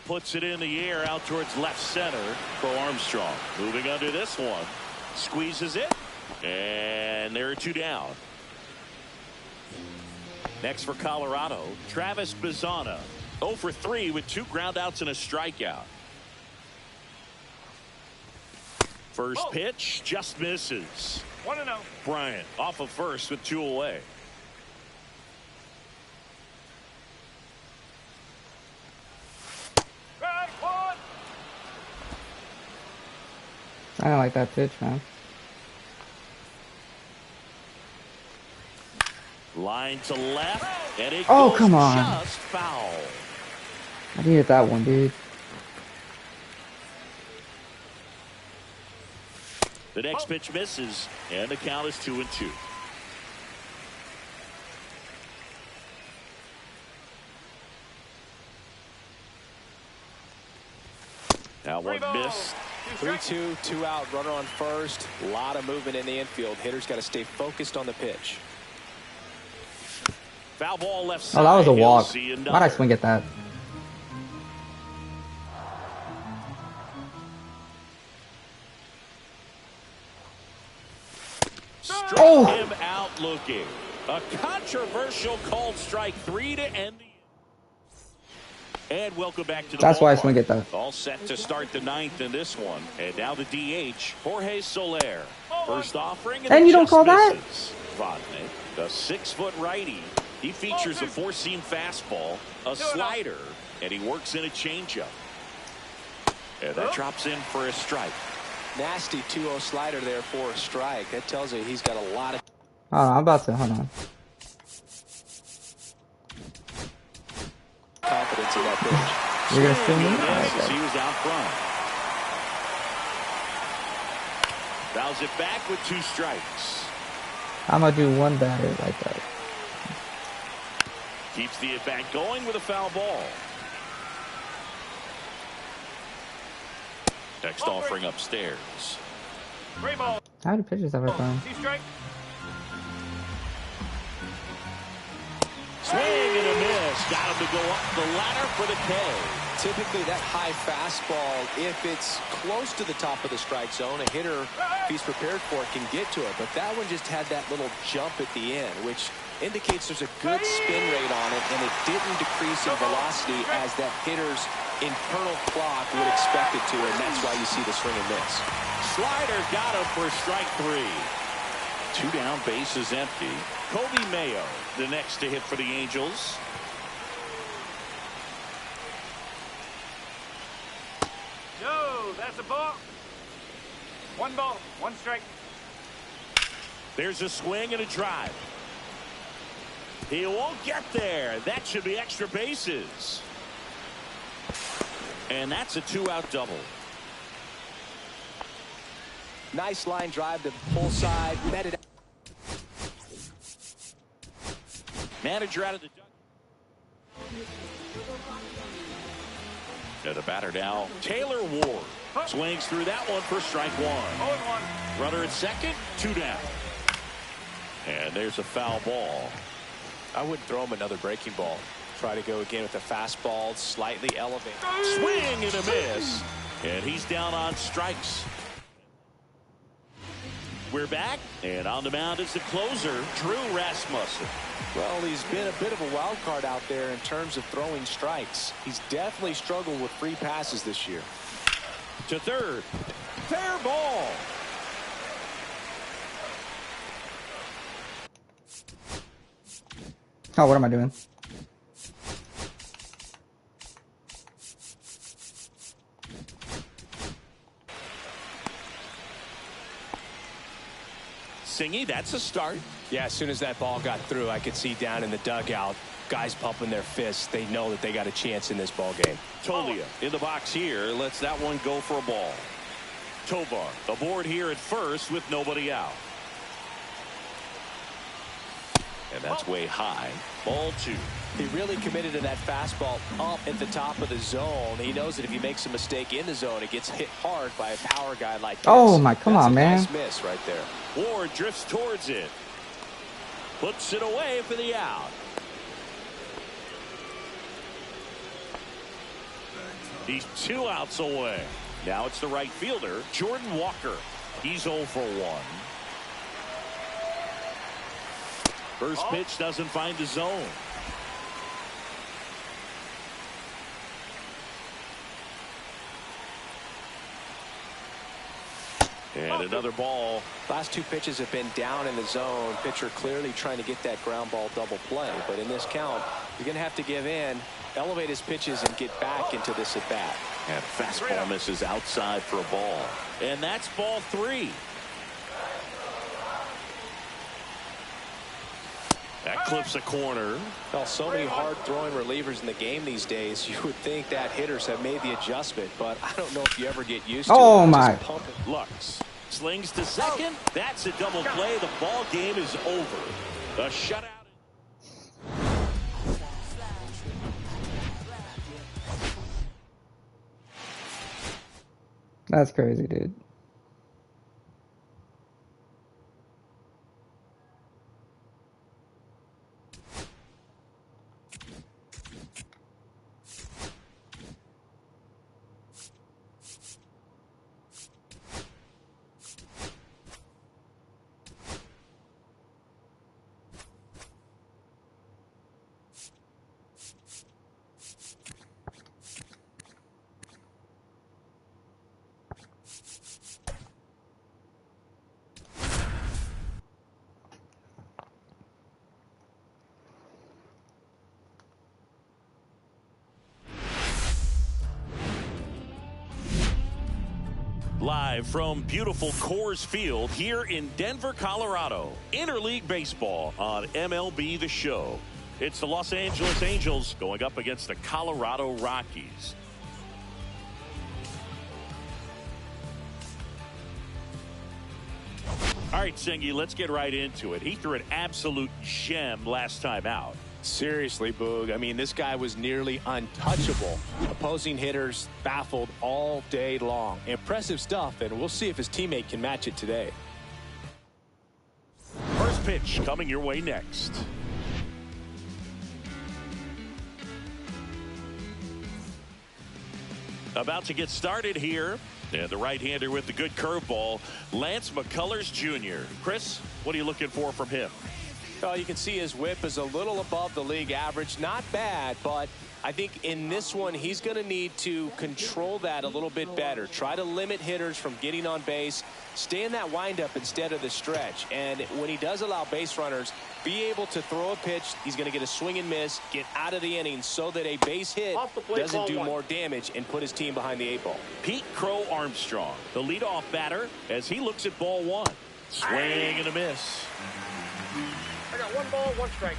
Puts it in the air out towards left center for Armstrong. Moving under this one. Squeezes it. And there are 2 down. Next for Colorado, Travis Bazzana. 0 for 3 with 2 groundouts and a strikeout. First pitch just misses. 1-0. Bryant off of first with 2 away. Strike 1. I don't like that pitch, man. Line to left, and it Oh, goes come on. just foul. I needed that one, dude. The next pitch misses, and the count is 2-2. Now one missed. 3-2, 2 out, runner on first. A lot of movement in the infield. Hitters got to stay focused on the pitch. Foul ball left side. Oh, that was a He'll walk. see Why'd I another. swing at that? Struck Oh! him out looking. A controversial called strike 3 to end the. And welcome back to the That's why I ballpark. swing at that. All set to start the 9th in this one. And now the DH, Jorge Soler. First offering. And you don't just call that? misses. Vodnik, the 6-foot righty. He features a 4-seam fastball, a slider, and he works in a changeup. And that drops in for a strike. Nasty 2-0 slider there for a strike. That tells you he's got a lot of Oh, I'm about to. Hold on. confidence in that pitch. You're gonna steal me? Swing and a miss Okay. as he was out front. Fouls it back with 2 strikes. I'm gonna do one batter like that. Keeps the at-bat going with a foul ball. Next offering upstairs. 3 balls. How many pitches have I thrown? 2 strike. Swing and a miss. Got him to go up the ladder for the K. Typically that high fastball, if it's close to the top of the strike zone, a hitter, if he's prepared for it, can get to it. But that one just had that little jump at the end, which indicates there's a good spin rate on it, and it didn't decrease in velocity as that hitter's internal clock would expect it to, and that's why you see the swing and miss. Slider got him for strike 3. 2 down, bases empty. Kobe Mayo, the next to hit for the Angels. No, that's a ball. 1 ball, 1 strike. There's a swing and a drive. He won't get there. That should be extra bases. And that's a 2-out double. Nice line drive to pull side. Met it. Manager out of the dugout. The batter now, Taylor Ward. Swings through that one for strike one. 0-1. Runner at second, 2 down. And there's a foul ball. I wouldn't throw him another breaking ball. Try to go again with a fastball, slightly elevated. Swing and a miss. And he's down on strikes. We're back, and on the mound is the closer, Drew Rasmussen. Well, he's been a bit of a wild card out there in terms of throwing strikes. He's definitely struggled with free passes this year. To third. Fair ball. Oh, what am I doing? Singy, that's a start. Yeah, as soon as that ball got through, I could see down in the dugout, guys pumping their fists. They know that they got a chance in this ball game. Tolia in the box here, lets that one go for a ball. Tovar aboard here at first with nobody out. And that's way high. Ball 2. He really committed to that fastball up at the top of the zone. He knows that if he makes a mistake in the zone, it gets hit hard by a power guy like this. Oh my, come on, man. Nice miss right there. Ward drifts towards it. Puts it away for the out. He's 2 outs away. Now it's the right fielder, Jordan Walker. He's 0 for 1. First pitch doesn't find the zone. And another ball. Last 2 pitches have been down in the zone. Pitcher clearly trying to get that ground ball double play. But in this count, you're going to have to give in, elevate his pitches, and get back into this at bat. And fastball misses outside for a ball. And that's ball 3. That clips a corner. Well, so many hard-throwing relievers in the game these days. You would think that hitters have made the adjustment, but I don't know if you ever get used to it. Oh, my. Lux slings to second. That's a double play. The ball game is over. The shutout. That's crazy, dude. Live from beautiful Coors Field here in Denver, Colorado. Interleague baseball on MLB the Show. It's the Los Angeles Angels going up against the Colorado Rockies. All right, Singy, let's get right into it. He threw an absolute gem last time out. Seriously, Boog. I mean, this guy was nearly untouchable. Opposing hitters baffled all day long. Impressive stuff, and we'll see if his teammate can match it today. First pitch coming your way next. About to get started here. And the right-hander with the good curveball, Lance McCullers Jr. Chris, what are you looking for from him? Well, you can see his whip is a little above the league average. Not bad, but I think in this one, he's going to need to control that a little bit better. Try to limit hitters from getting on base. Stay in that windup instead of the stretch. And when he does allow base runners, be able to throw a pitch. He's going to get a swing and miss, get out of the inning so that a base hit doesn't do more damage and put his team behind the 8 ball. Pete Crow Armstrong, the leadoff batter, as he looks at ball 1. Swing and a miss. I got 1 ball, 1 strike.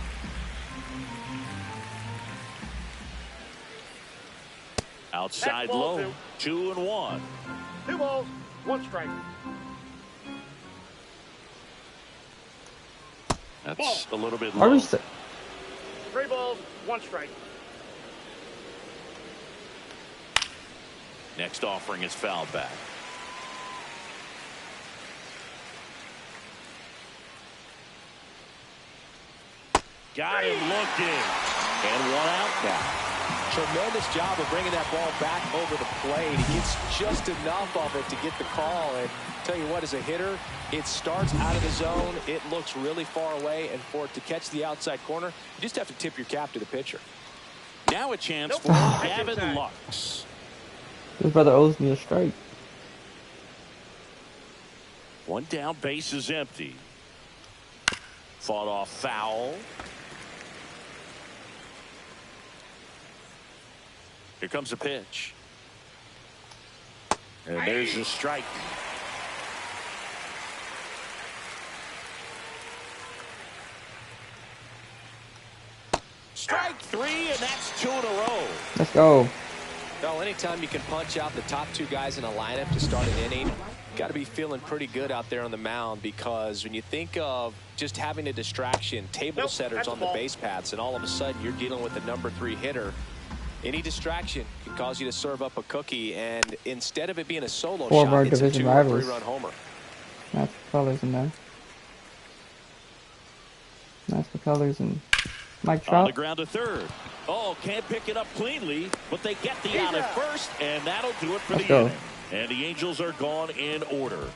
Outside Next ball, low. 2-1. 2 balls, 1 strike. That's a little bit Are low. we 3 balls, 1 strike. Next offering is fouled back. Got him looking. And 1 out now. Tremendous job of bringing that ball back over the plate. He gets just enough of it to get the call. And tell you what, as a hitter, it starts out of the zone. It looks really far away. And for it to catch the outside corner, you just have to tip your cap to the pitcher. Now a chance for Gavin Lux. His brother owes me a strike. 1 down, base is empty. Fought off foul. Here comes a pitch. And there's a strike. Strike 3, and that's 2 in a row. Let's go. Well, anytime you can punch out the top 2 guys in a lineup to start an inning, got to be feeling pretty good out there on the mound, because when you think of just having a distraction, table setters on the base paths, and all of a sudden you're dealing with the number 3 hitter, any distraction can cause you to serve up a cookie, and instead of it being a solo Four of our shot, it's a division 2 or rivals. 3 run homer. That's the colors in there. That's the colors in Mike On the Trout. ground to third. Oh, can't pick it up cleanly, but they get the out at first, and that'll do it for Let's the go. inning. And the Angels are gone in order.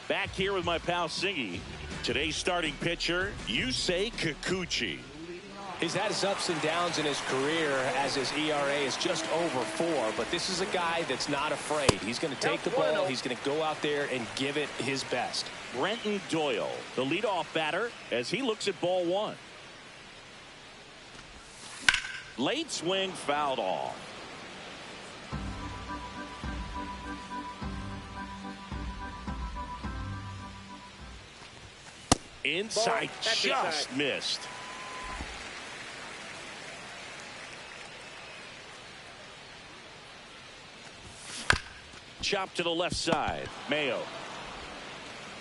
Back here with my pal Singy. Today's starting pitcher, Yusei Kikuchi. He's had his ups and downs in his career, as his ERA is just over 4, but this is a guy that's not afraid. He's going to take the ball, he's going to go out there and give it his best. Brenton Doyle, the leadoff batter, as he looks at ball 1. Late swing, fouled off. Inside, just missed. Chop to the left side. Mayo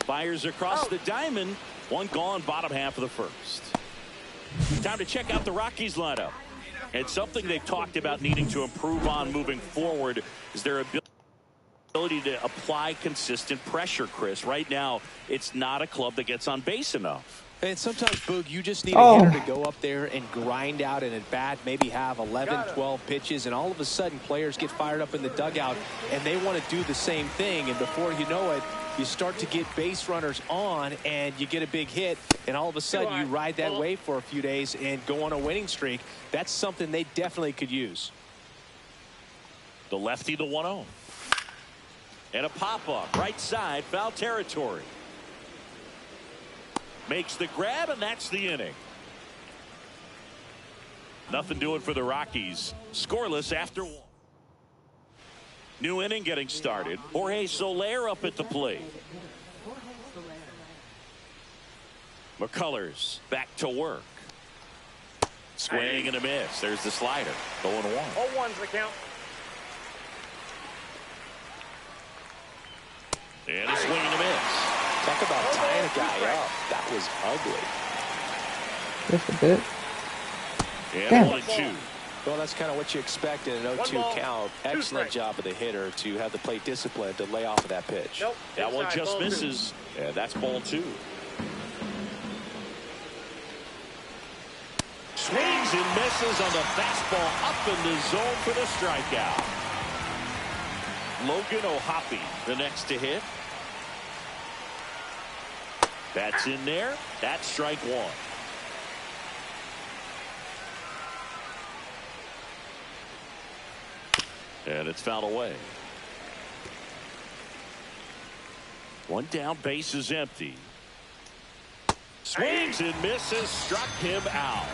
fires across the diamond. 1 gone, bottom half of the first. Time to check out the Rockies lineup. And something they've talked about needing to improve on moving forward is their ability to apply consistent pressure, Chris. Right now, it's not a club that gets on base enough. And sometimes, Boog, you just need a hitter to go up there and grind out an at-bat, maybe have 11, 12 pitches, and all of a sudden players get fired up in the dugout, and they want to do the same thing. And before you know it, you start to get base runners on, and you get a big hit, and all of a sudden you ride that wave for a few days and go on a winning streak. That's something they definitely could use. The lefty, the 1-0. And a pop-up, right side, foul territory. Makes the grab, and that's the inning. Nothing doing for the Rockies. Scoreless after 1. New inning getting started. Jorge Soler up at the plate. McCullers back to work. Swing and a miss. There's the slider. 0-1. 0-1's the count. And a swing and a miss. Talk about tying a guy up. That was ugly. Just a bit. And 1-2. Well, that's kind of what you expect in an 0-2 count. Excellent job of the hitter to have the plate discipline to lay off of that pitch. That one just misses. And that's ball 2. Swings and misses on the fastball up in the zone for the strikeout. Logan O'Hoppe, the next to hit. That's in there. That's strike 1. And it's fouled away. 1 down, base is empty. Swings and misses, struck him out.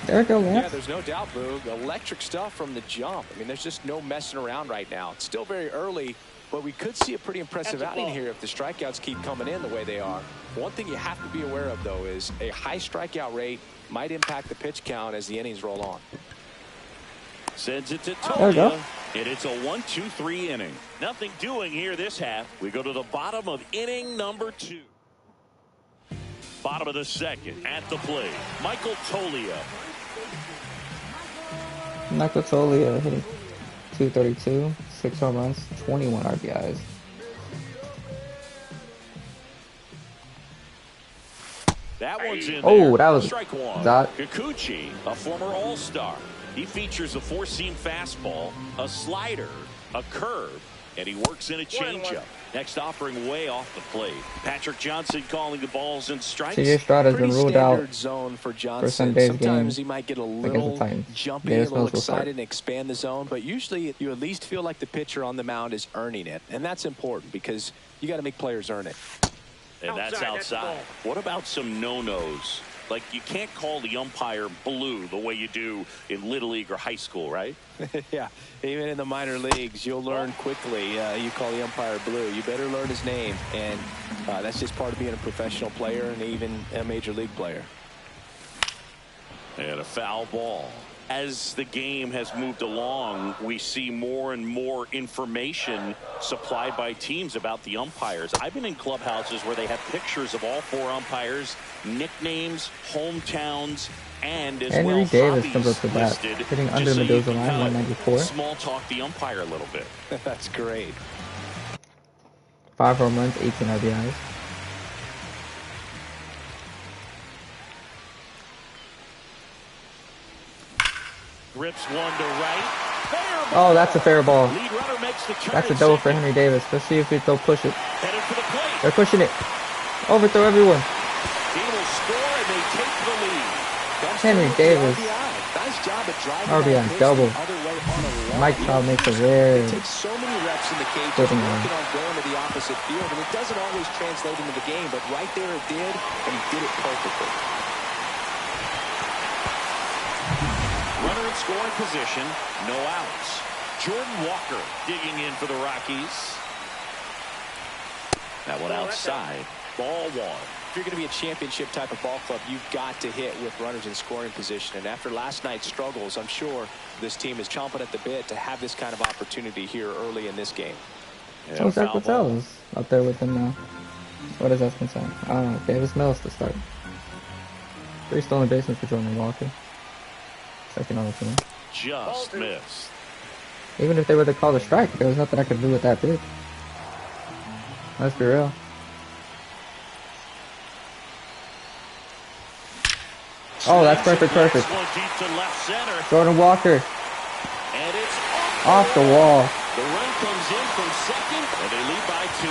There we go, Yeah, Lance. there's no doubt, Boog. Electric stuff from the jump. I mean, there's just no messing around right now. It's still very early, But we could see a pretty impressive That's a outing ball. here if the strikeouts keep coming in the way they are. One thing you have to be aware of, though, is a high strikeout rate might impact the pitch count as the innings roll on. Sends it to There we go. Tolia. And it's a 1-2-3 inning. Nothing doing here this half. We go to the bottom of inning number 2. Bottom of the second. At the plate, Michael Tolia. Michael Tolia hitting .232, 6 home runs, 21 RBIs. That one's in Oh, there. that was Strike one. that. Kikuchi, a former All-Star. He features a 4-seam fastball, a slider, a curve, and he works in a changeup. Next offering way off the plate. Patrick Johnson calling the balls and strikes. CJ Strada's been Pretty ruled standard out zone for for Johnson. Sunday's Sometimes game he might get a against the little Titans. jumpy, Davis a little Mills will start. excited and expand the zone, but usually you at least feel like the pitcher on the mound is earning it, and that's important because you got to make players earn it. And that's Outside, that's the outside. ball. What about some no-nos? Like, you can't call the umpire blue the way you do in Little League or high school, right? Yeah, even in the minor leagues, you'll learn quickly. You call the umpire blue. You better learn his name, and that's just part of being a professional player and even a major league player. And a foul ball. As the game has moved along, we see more and more information supplied by teams about the umpires. I've been in clubhouses where they have pictures of all 4 umpires, nicknames, hometowns, and as Henry well Davis hobbies comes up to bat, listed, hitting just under so you Mendoza can line, kind of 194. small talk the umpire a little bit. That's great. 5 home runs, 18 RBIs. Rips one to right. Fair Oh, that's a fair ball. Lead runner makes the turn. That's a at double for second. Henry Davis. Let's see if they'll push it. Headed for the plate. They're pushing it. Overthrow everyone. He will score and they take the lead. Henry Davis. Nice job at driving RBI that pitch double. the other way on a run. Mike Trout makes a rare It takes so many reps in the cage, just flipping working run. on going to the opposite field, and it doesn't always translate into the game, but right there it did, and he did it perfectly. Runner in scoring position, no outs. Jordan Walker digging in for the Rockies. That one outside. Ball 1. If you're going to be a championship type of ball club, you've got to hit with runners in scoring position. And after last night's struggles, I'm sure this team is chomping at the bit to have this kind of opportunity here early in this game. Yeah, Oh, Zach foul Patel ball. is up there with him now. What is that concern? I don't know. Davis Mills to start. 3 stolen bases for Jordan Walker. Second on the team. Just missed. Even if they were to call the strike, there was nothing I could do with that pitch. Let's be real. Oh, that's perfect. One deep to left center. Jordan Walker And it's off the wall. The run comes in from second, and they lead by 2.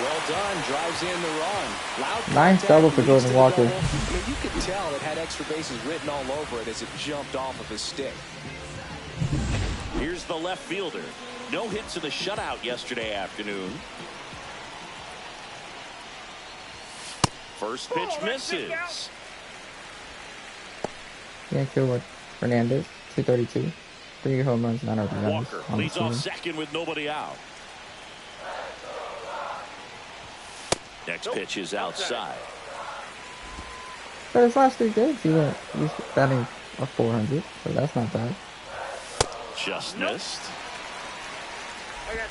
Well done, drives in the run. Loud Nice contact, double for leads Jordan to the Walker. double. I mean, you could tell it had extra bases written all over it as it jumped off of his stick. Here's the left fielder. No hits in the shutout yesterday afternoon. First pitch misses. Yeah, kill Hernandez, 232. 3 home runs, 9 RBIs Walker on the leads off season. second with nobody out. Next pitch is outside. But his last 3 games, he's batting a 400, so that's not bad. Just missed.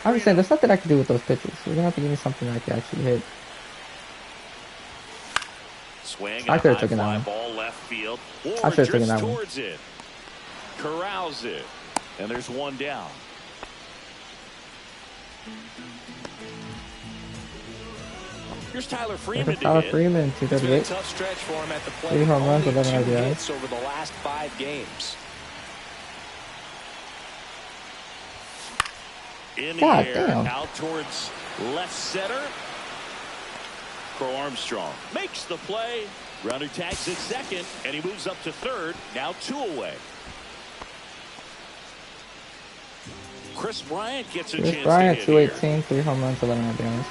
I'm just saying, there's nothing I can do with those pitches. You're gonna have to give me something I can actually hit. Swing. I and a could've high taken that fly one. ball left field. I Or should've taken drifts that one. towards it. Corrals it. And there's one down. Here's Tyler Freeman There's to Tyler hit. Freeman, It's been a 238. tough stretch for him at the plate. 3 home runs, Only 11 2 RBIs. hits over the last 5 games. In the God air, damn. out towards left center. Crow Armstrong makes the play. Runner tags at second, and he moves up to third. Now 2 away. Chris Bryant gets a Chris chance Bryant, to hit here. 218, 3 home runs, 11 RBIs.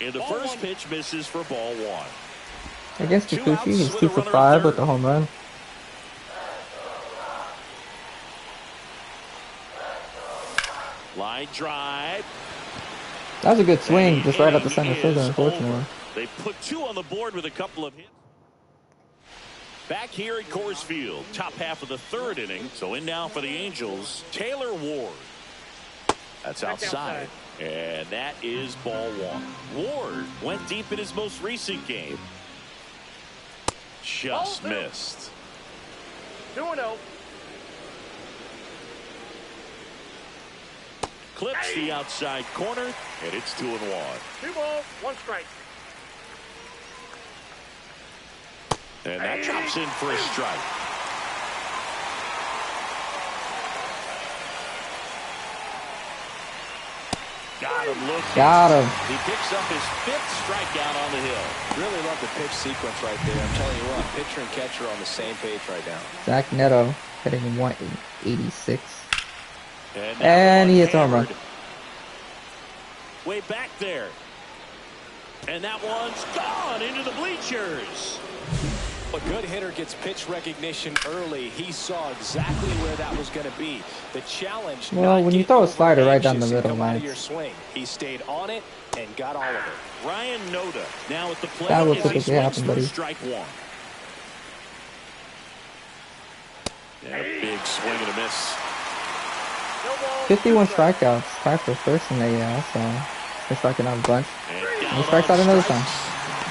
And the first pitch misses for ball 1. Against 2 Kikuchi, outs he's with 2 a for runner 5 on with third. a home run. Line drive. That was a good swing, And just right up the inning center fielder, is unfortunately. over. They put 2 on the board with a couple of hits. Back here at Coors Field, top half of the 3rd inning. So in now for the Angels, Taylor Ward. That's outside. And that is ball 1. Ward went deep in his most recent game. Just missed. 2-0. Clips the outside corner, and it's 2-1. 2 balls, 1 strike. And that drops in for a strike. Got him looking. Got him. He picks up his 5th strikeout on the hill. Really love the pitch sequence right there. I'm telling you what, pitcher and catcher are on the same page right now. Zach Neto hitting 186. And he hits a home run. Way back there. And that one's gone into the bleachers. A good hitter gets pitch recognition early. He saw exactly where that was going to be. The challenge. Well, when you throw a slider right down the middle, man. Your swing. He stayed on it and got all of it. Ryan Noda now at the plate. That will as he typically swings happen, through buddy. strike 1. And a big swing and a miss. 51 strikeouts, tied for first in the AL, so he's striking out a bunch. And He strikes out another time.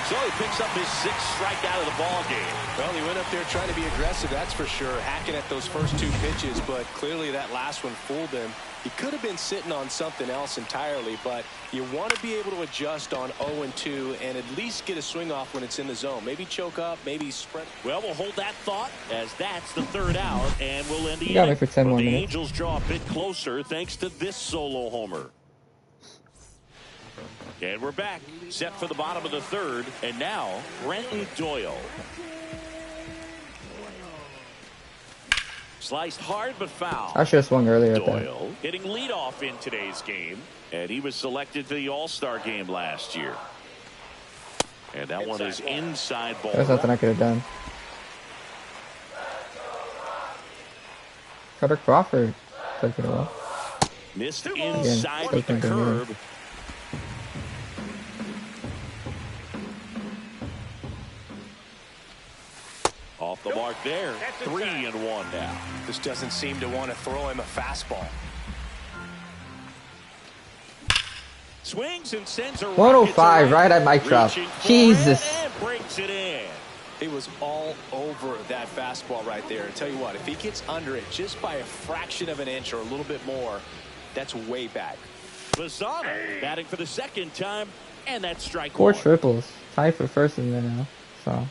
So he picks up his 6th strikeout of the ball game. Well, he went up there trying to be aggressive, that's for sure, hacking at those first 2 pitches, but clearly that last one fooled him. He could have been sitting on something else entirely, but you want to be able to adjust on 0-2 and at least get a swing off when it's in the zone. Maybe choke up, maybe spread. Well, we'll hold that thought as that's the 3rd out, and we'll end the You got me inning. for 10 more The minutes. Angels draw a bit closer thanks to this solo homer. And we're back, set for the bottom of the 3rd, and now Brenton Doyle. Sliced hard but foul. I should have swung earlier at that. Doyle hitting leadoff in today's game, and he was selected for the All-Star game last year. And that one is inside ball. There's nothing I could have done. Cutter Crawford took it well. Missed inside Again, with the still thinking curve. Off the mark there. 3-1 now. This doesn't seem to want to throw him a fastball. Swings and sends a 105 right at mic drop. Jesus. And breaks it in. He was all over that fastball right there. And tell you what, if he gets under it just by a fraction of an inch or a little bit more, that's way back. Lozano batting for the 2nd time, and that's strike 4 1. triples. Tied for first in there now. So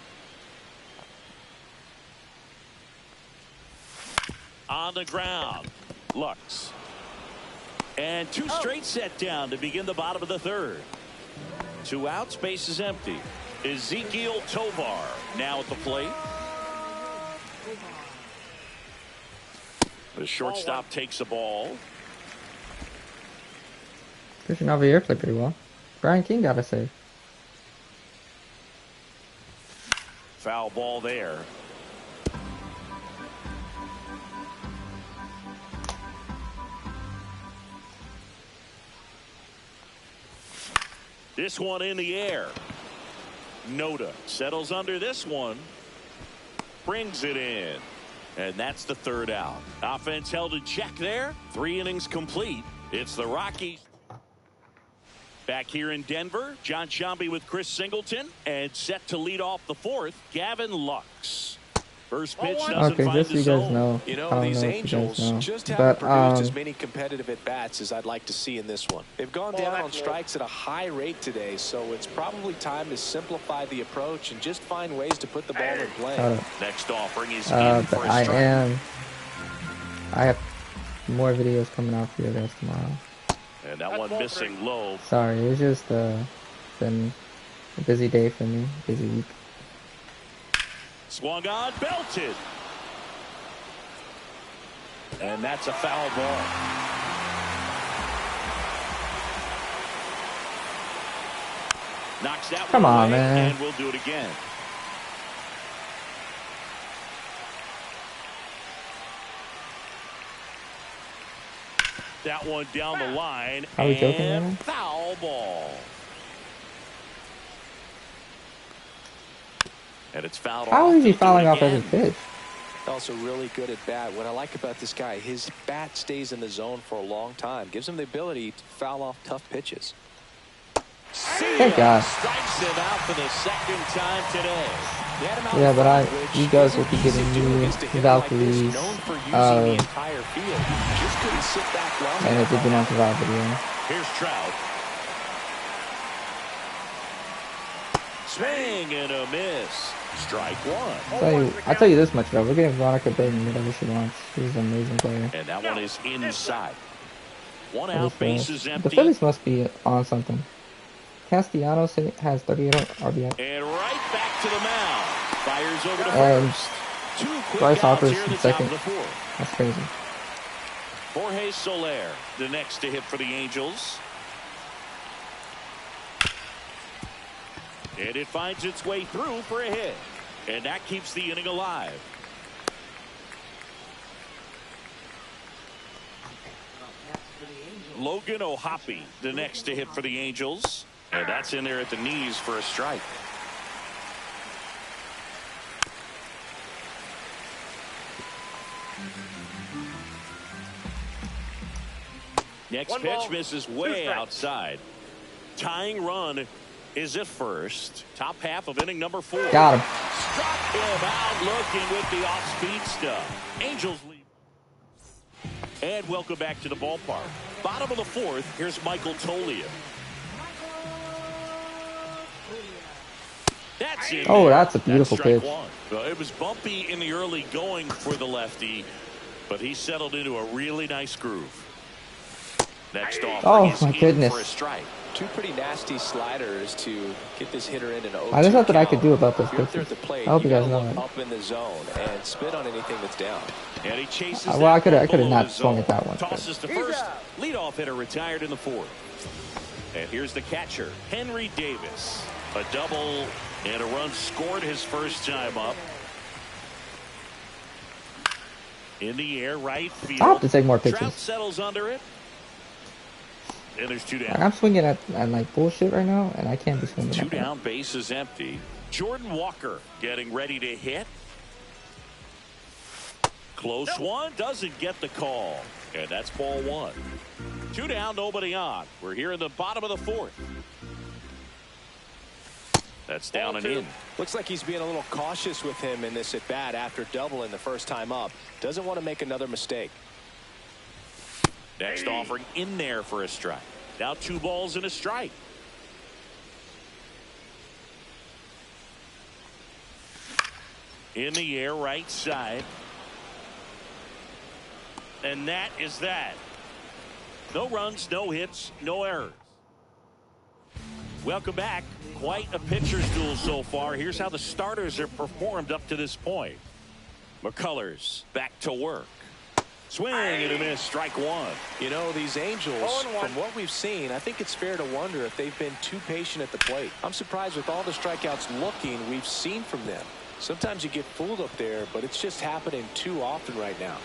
On the ground, Lux. And 2 straight set down to begin the bottom of the 3rd. 2 outs, base is empty. Ezekiel Tovar now at the plate. The shortstop takes the ball. Christian Javier played pretty well. Brian King got a save. Foul ball there. This one in the air. Noda settles under this one. Brings it in. And that's the 3rd out. Offense held in check there. 3 innings complete. It's the Rockies. Back here in Denver, John Sciambi with Chris Singleton. And set to lead off the 4th, Gavin Lux. First pitch doesn't Okay, find just so the you guys zone. know. You I know, don't these know if you Angels guys know. just haven't But, produced as many competitive at-bats as I'd like to see in this one. They've gone down on strikes at a high rate today, so it's probably time to simplify the approach and just find ways to put the ball in play. Next offering is in for but a I strike. have more videos coming out for you guys tomorrow. And that one missing low. Sorry, it's just been a busy day for me, busy week. Swung on, belted. And that's a foul ball. Knocks that Come one on, away, man. and we'll do it again. That one down the line. Are we joking right now? And foul ball. And it's fouled off. How is he He'll do fouling it off every again. pitch? Also really good at bat. What I like about this guy, his bat stays in the zone for a long time. Gives him the ability to foul off tough pitches. Thank God. Strikes him out for the second time today. Yeah, but you guys will be getting new Valkyries. And if you do not survive video. Here's Trout. Swing and a miss. Strike one. I'll tell you this much though. We're getting Veronica Burton whatever she wants. She's an amazing player. And that one is inside. One out, base is empty. The Phillies must be on something. Castellanos has 38 RBI. And right back to the mound. Fires over to And first. Two quick Bryce outs Harper's here at the in top second. of the fourth. That's crazy. Jorge Soler, the next to hit for the Angels. And it finds its way through for a hit. And that keeps the inning alive. Logan O'Hoppe, the next to hit for the Angels. And that's in there at the knees for a strike. Next One pitch ball, misses 2 way strikes. outside. Tying run is at first. Top half of inning number 4. Got him. Struck him out looking with the off-speed stuff. Angels lead. And welcome back to the ballpark. Bottom of the 4th, here's Michael Tolia. That's it. Oh, that's a beautiful strike pitch. one. Well, it was bumpy in the early going for the lefty, but he settled into a really nice groove. Next off, Oh, is my in goodness. for a strike. Two pretty nasty sliders to get this hitter into an 0-2 There's nothing I could count. do about those If you're up there at pitches. the plate, I hope you guys gotta know look that. up in the zone and spit on anything that's down. And he chases Well, that I coulda one below not the swung zone. at that one, but- Tosses to first. Leadoff hitter retired in the 4th. And here's the catcher, Henry Davis. A double and a run scored his first time up. In the air, right field. I'll have to take more Trout pitches. settles under it. And there's 2 down. Like, I'm swinging at like bullshit right now, and I can't be swinging 2 at that. down, base is empty. Jordan Walker getting ready to hit. Close one, doesn't get the call. And that's ball 1. 2 down, nobody on. We're here in the bottom of the 4th. That's down and in. Looks like he's being a little cautious with him in this at bat after doubling the first time up. Doesn't want to make another mistake. Next offering in there for a strike. Now 2 balls and a strike. In the air, right side. And that is that. No runs, no hits, no errors. Welcome back. Quite a pitcher's duel so far. Here's how the starters have performed up to this point. McCullers back to work. Swing and a miss, strike 1. You know, these Angels, 0-1. from what we've seen, I think it's fair to wonder if they've been too patient at the plate. I'm surprised with all the strikeouts looking we've seen from them. Sometimes you get fooled up there, but it's just happening too often right now.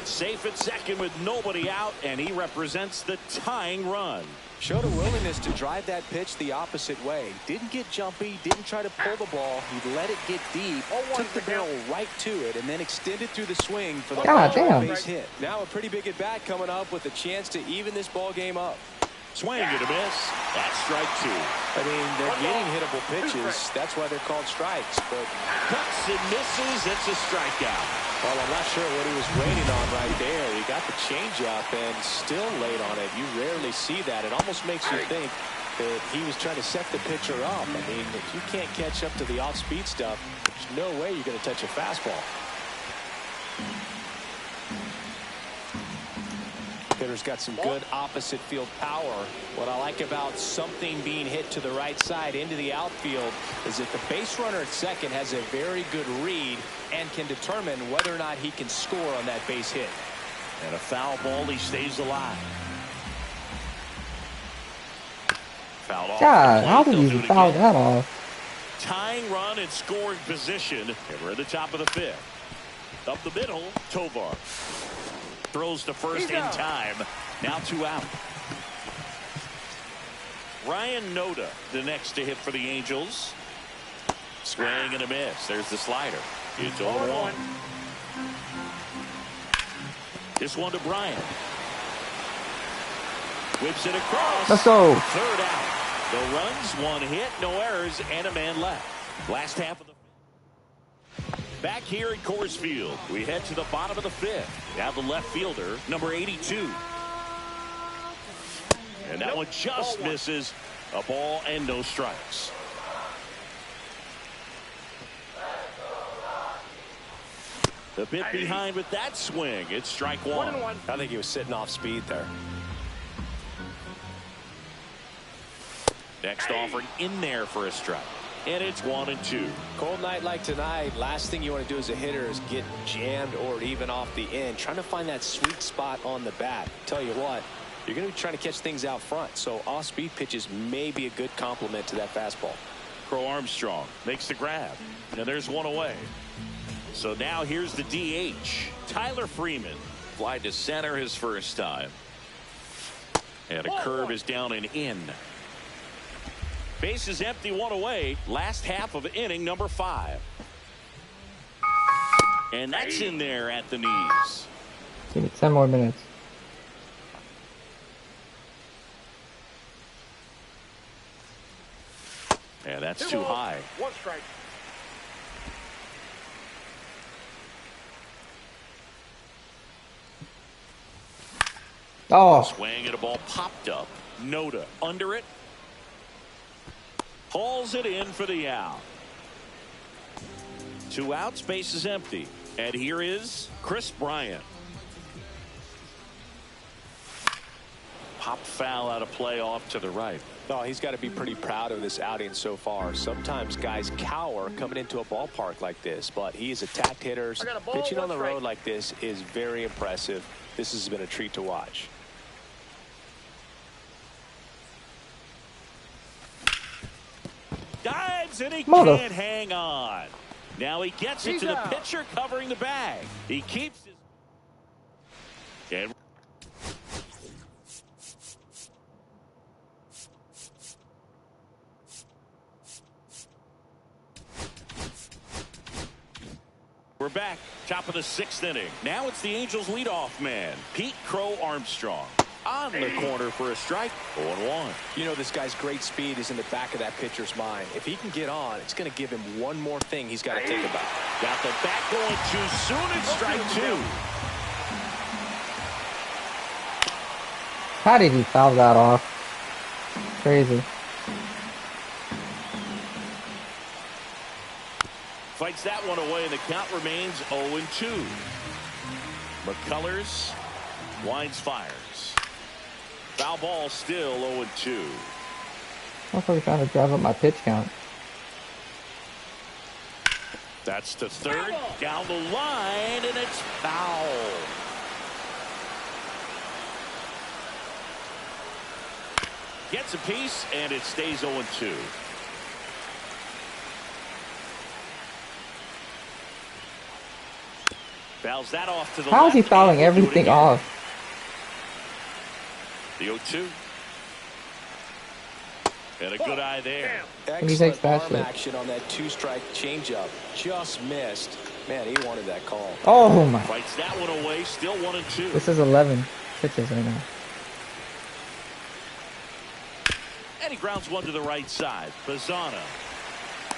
Safe at second with nobody out, and he represents the tying run. Showed a willingness to drive that pitch the opposite way. Didn't get jumpy, didn't try to pull the ball. He let it get deep, took the barrel right to it, and then extended through the swing for the God damn. base hit. Now a pretty big at bat coming up with a chance to even this ball game up. Swing and a miss. That's strike 2. I mean, they're getting hittable pitches. That's why they're called strikes. But Cuts and misses. It's a strikeout. well, I'm not sure what he was waiting on right there. He got the changeup and still laid on it. You rarely see that. It almost makes you think that he was trying to set the pitcher up. I mean, if you can't catch up to the off-speed stuff, there's no way you're going to touch a fastball. Hitter's got some good opposite field power. What I like about something being hit to the right side into the outfield is that the base runner at second has a very good read and can determine whether or not he can score on that base hit. And a foul ball. He stays alive. Fouled off. God, how They'll did do he it foul again. that off? Tying run and scoring position. And we're at the top of the 5th. Up the middle, Tovar. Throws to first in time. Now 2 out. Ryan Noda, the next to hit for the Angels. Swing and a miss. There's the slider. It's 0-1. This one to Bryant. Whips it across. Let's go. Third out. No runs, 1 hit, no errors, and a man left. Last half of the back here at Coors Field. We head to the bottom of the 5th. Now the left fielder, number 82. And that one just misses. A ball and no strikes. The bit behind with that swing. It's strike 1. I think he was sitting off speed there. Next offering in there for a strike. And it's 1-2. Cold night like tonight, last thing you want to do as a hitter is get jammed or even off the end. Trying to find that sweet spot on the bat. Tell you what, you're going to be trying to catch things out front. So off-speed pitches may be a good complement to that fastball. Crow Armstrong makes the grab. And there's one away. So now here's the DH. Tyler Freeman. Fly to center his first time. And a curve is down and in. Base is empty, 1 away. Last half of inning number 5. And that's in there at the knees. Give it 10 more minutes. And that's too high. 1 strike. Oh, Swing and a ball popped up. Noda under it. Hauls it in for the out. 2 outs, base is empty. And here is Chris Bryant. Pop foul out of play off to the right. No, he's got to be pretty proud of this outing so far. Sometimes guys cower coming into a ballpark like this, but he's attacked hitters. Pitching on the road like this is very impressive. This has been a treat to watch. Dives and he can't hang on. Now he gets it to the pitcher covering the bag. He keeps his. And we're back. Top of the 6th inning. Now it's the Angels leadoff man, Pete Crow Armstrong. On the corner for a strike. 0-1. You know, this guy's great speed is in the back of that pitcher's mind. If he can get on, it's going to give him one more thing he's got to think about. Got the bat going too soon. It's strike 2. how did he foul that off? Crazy. Fights that one away, and the count remains 0-2. McCullers winds, fires. Foul ball, still 0-2. I'm probably trying to drive up my pitch count. That's to third, down the line, and it's foul. Gets a piece, and it stays 0-2. Fouls that off to the left. How is he fouling everything off? The 0-2. And a good eye there. Excellent arm action on that 2-strike changeup. Just missed. Man, he wanted that call. Oh my. Fights that one away. Still 1-2. This is 11 pitches right now. And he grounds one to the right side. Bazzana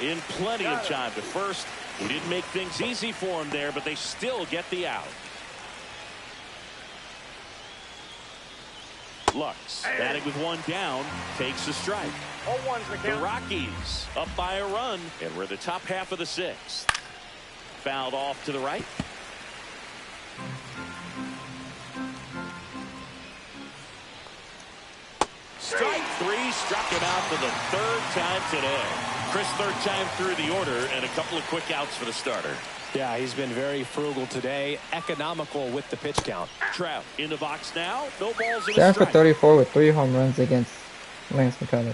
in plenty of time to first. He didn't make things easy for him there, but they still get the out. Lux batting with one down, takes a strike. The Rockies up by a run, and we're the top half of the 6th. Fouled off to the right. Strike 3, struck him out for the 3rd time today. Chris, 3rd time through the order, and a couple of quick outs for the starter. Yeah, he's been very frugal today, economical with the pitch count. Trout in the box now, no balls in the Down for strike. 34 with 3 home runs against Lance McCullers.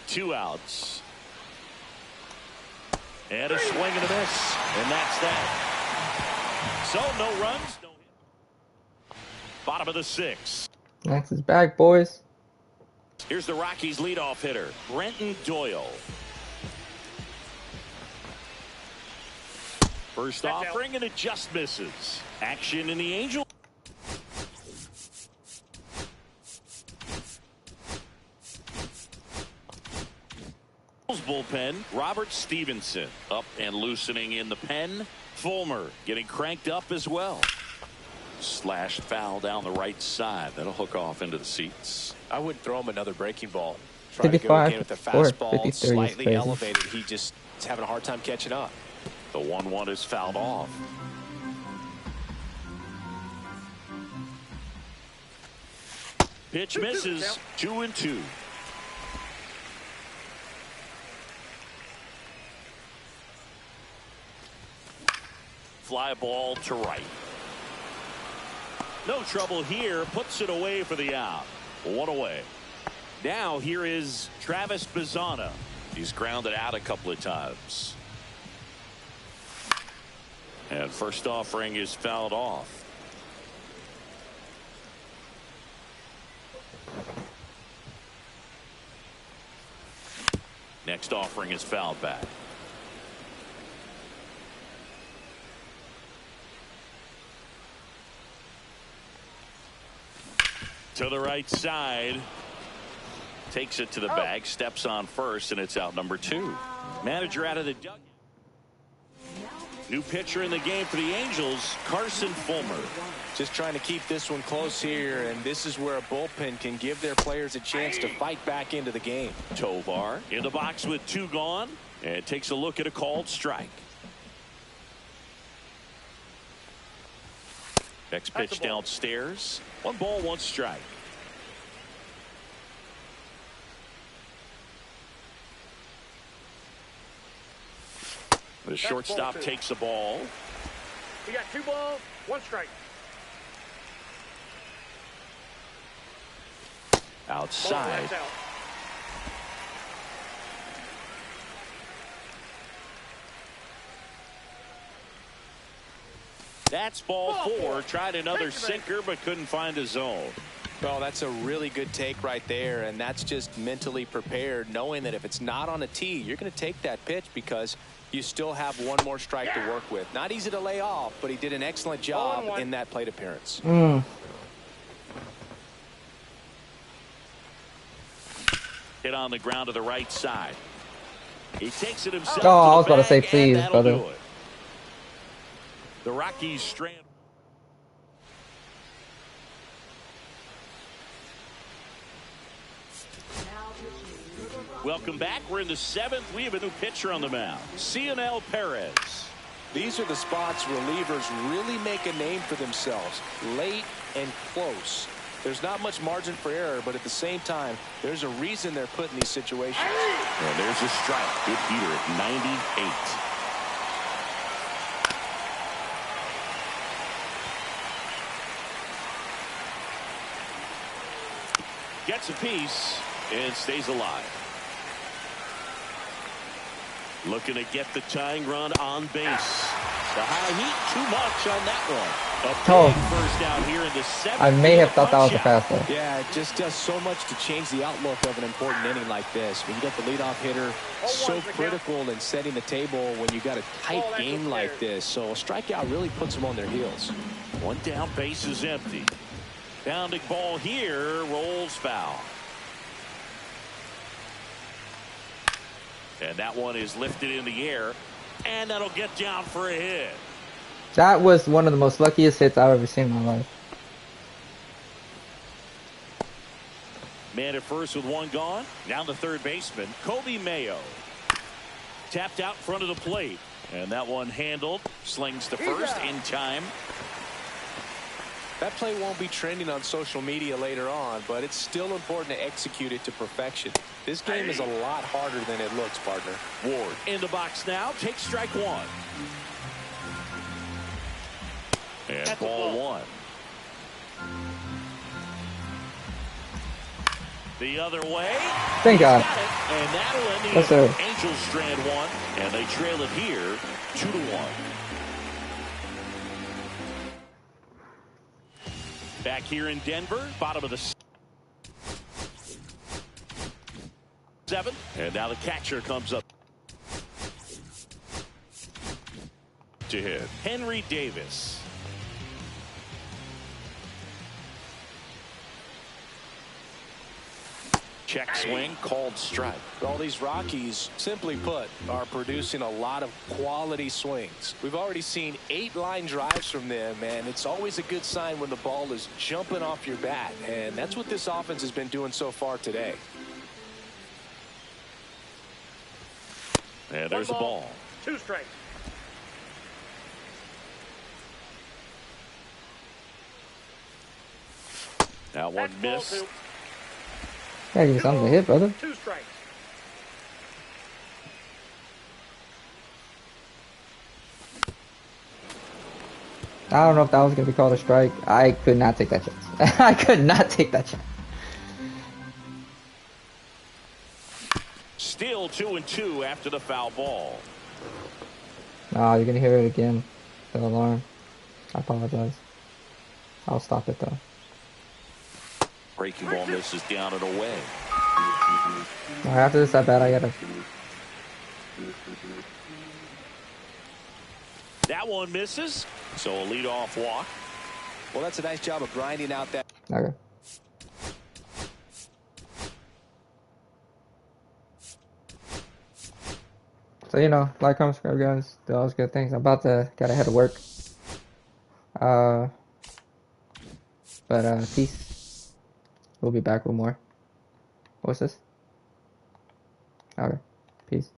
Two outs. And a swing and a miss. And that's that. So no runs. No hit. Bottom of the 6th. Next is back, boys. Here's the Rockies leadoff hitter, Brenton Doyle. First offering and it just misses. Action in the Angels. Bullpen, Robert Stevenson up and loosening in the pen. Fulmer getting cranked up as well. Slashed foul down the right side. That'll hook off into the seats. I wouldn't throw him another breaking ball. Try to go again with the fastball 53 slightly elevated. He just is having a hard time catching up. The 1-1 is fouled off. Pitch misses. 2-2. Fly ball to right. No trouble here. Puts it away for the out. 1 away. Now here is Travis Bazzana. He's grounded out a couple of times. And first offering is fouled off. Next offering is fouled back. To the right side. Takes it to the bag. Steps on first, and it's out number 2. Manager out of the dugout. New pitcher in the game for the Angels, Carson Fulmer. Just trying to keep this one close here, and this is where a bullpen can give their players a chance to fight back into the game. Tovar in the box with 2 gone, and takes a look at a called strike. Next pitch downstairs. 1 ball, 1 strike. The shortstop takes the ball. You got 2 balls, 1 strike. Outside. Out. That's ball 4. Tried another sinker, but couldn't find a zone. Well, that's a really good take right there, and that's just mentally prepared, knowing that if it's not on a tee, you're going to take that pitch because you still have 1 more strike to work with. Not easy to lay off, but he did an excellent job in that plate appearance. Hit on the ground to the right side. He takes it himself. Oh, I was about to say, please, brother. The Rockies strand. Welcome back. We're in the 7th. We have a new pitcher on the mound, Cionel Perez. These are the spots relievers really make a name for themselves, late and close. There's not much margin for error, but at the same time, there's a reason they're put in these situations. And there's a strike. Good heater at 98. Gets a piece and stays alive. Looking to get the tying run on base. The high heat, too much on that one. A big first down here in the 7th. I may have thought that was a fastball. Yeah, it just does so much to change the outlook of an important inning like this. When you get the leadoff hitter, so critical in setting the table when you got a tight game like this. So a strikeout really puts them on their heels. 1 down, base is empty. Bounding ball here, rolls foul. And that one is lifted in the air, and that'll get down for a hit. That was one of the most luckiest hits I've ever seen in my life. Man at first with 1 gone. Down the third baseman, Kobe Mayo. Tapped out in front of the plate, and that one handled. Slings to first in time. That play won't be trending on social media later on, but it's still important to execute it to perfection. This game is a lot harder than it looks, partner. Ward in the box now. Takes strike 1. And ball 1. The other way. Thank God. Got it, and that'll end the Yes, sir. Angels strand one, and they trail it here 2-1. Back here in Denver, bottom of the 7th, and now the catcher comes up to hit. Henry Davis. Check swing, called strike. All these Rockies, simply put, are producing a lot of quality swings. We've already seen 8 line drives from them, and it's always a good sign when the ball is jumping off your bat, and that's what this offense has been doing so far today. And there's the ball. 2 strikes. Now one That's ball miss. 2. Gotta give me something to hit, brother. 2 strikes. I don't know if that was gonna be called a strike. I could not take that chance. I could not take that chance. Still 2-2 after the foul ball. Nah, you're gonna hear it again. The alarm. I apologize. I'll stop it though. Breaking ball misses down and away. Alright, after this, I bet I gotta. That one misses, so a leadoff walk. Well, that's a nice job of grinding out that. Okay. So, you know, like, comment, subscribe, guys. Do all those good things. I'm about to gotta head to work. Peace. We'll be back with more. What's this? Okay. Peace.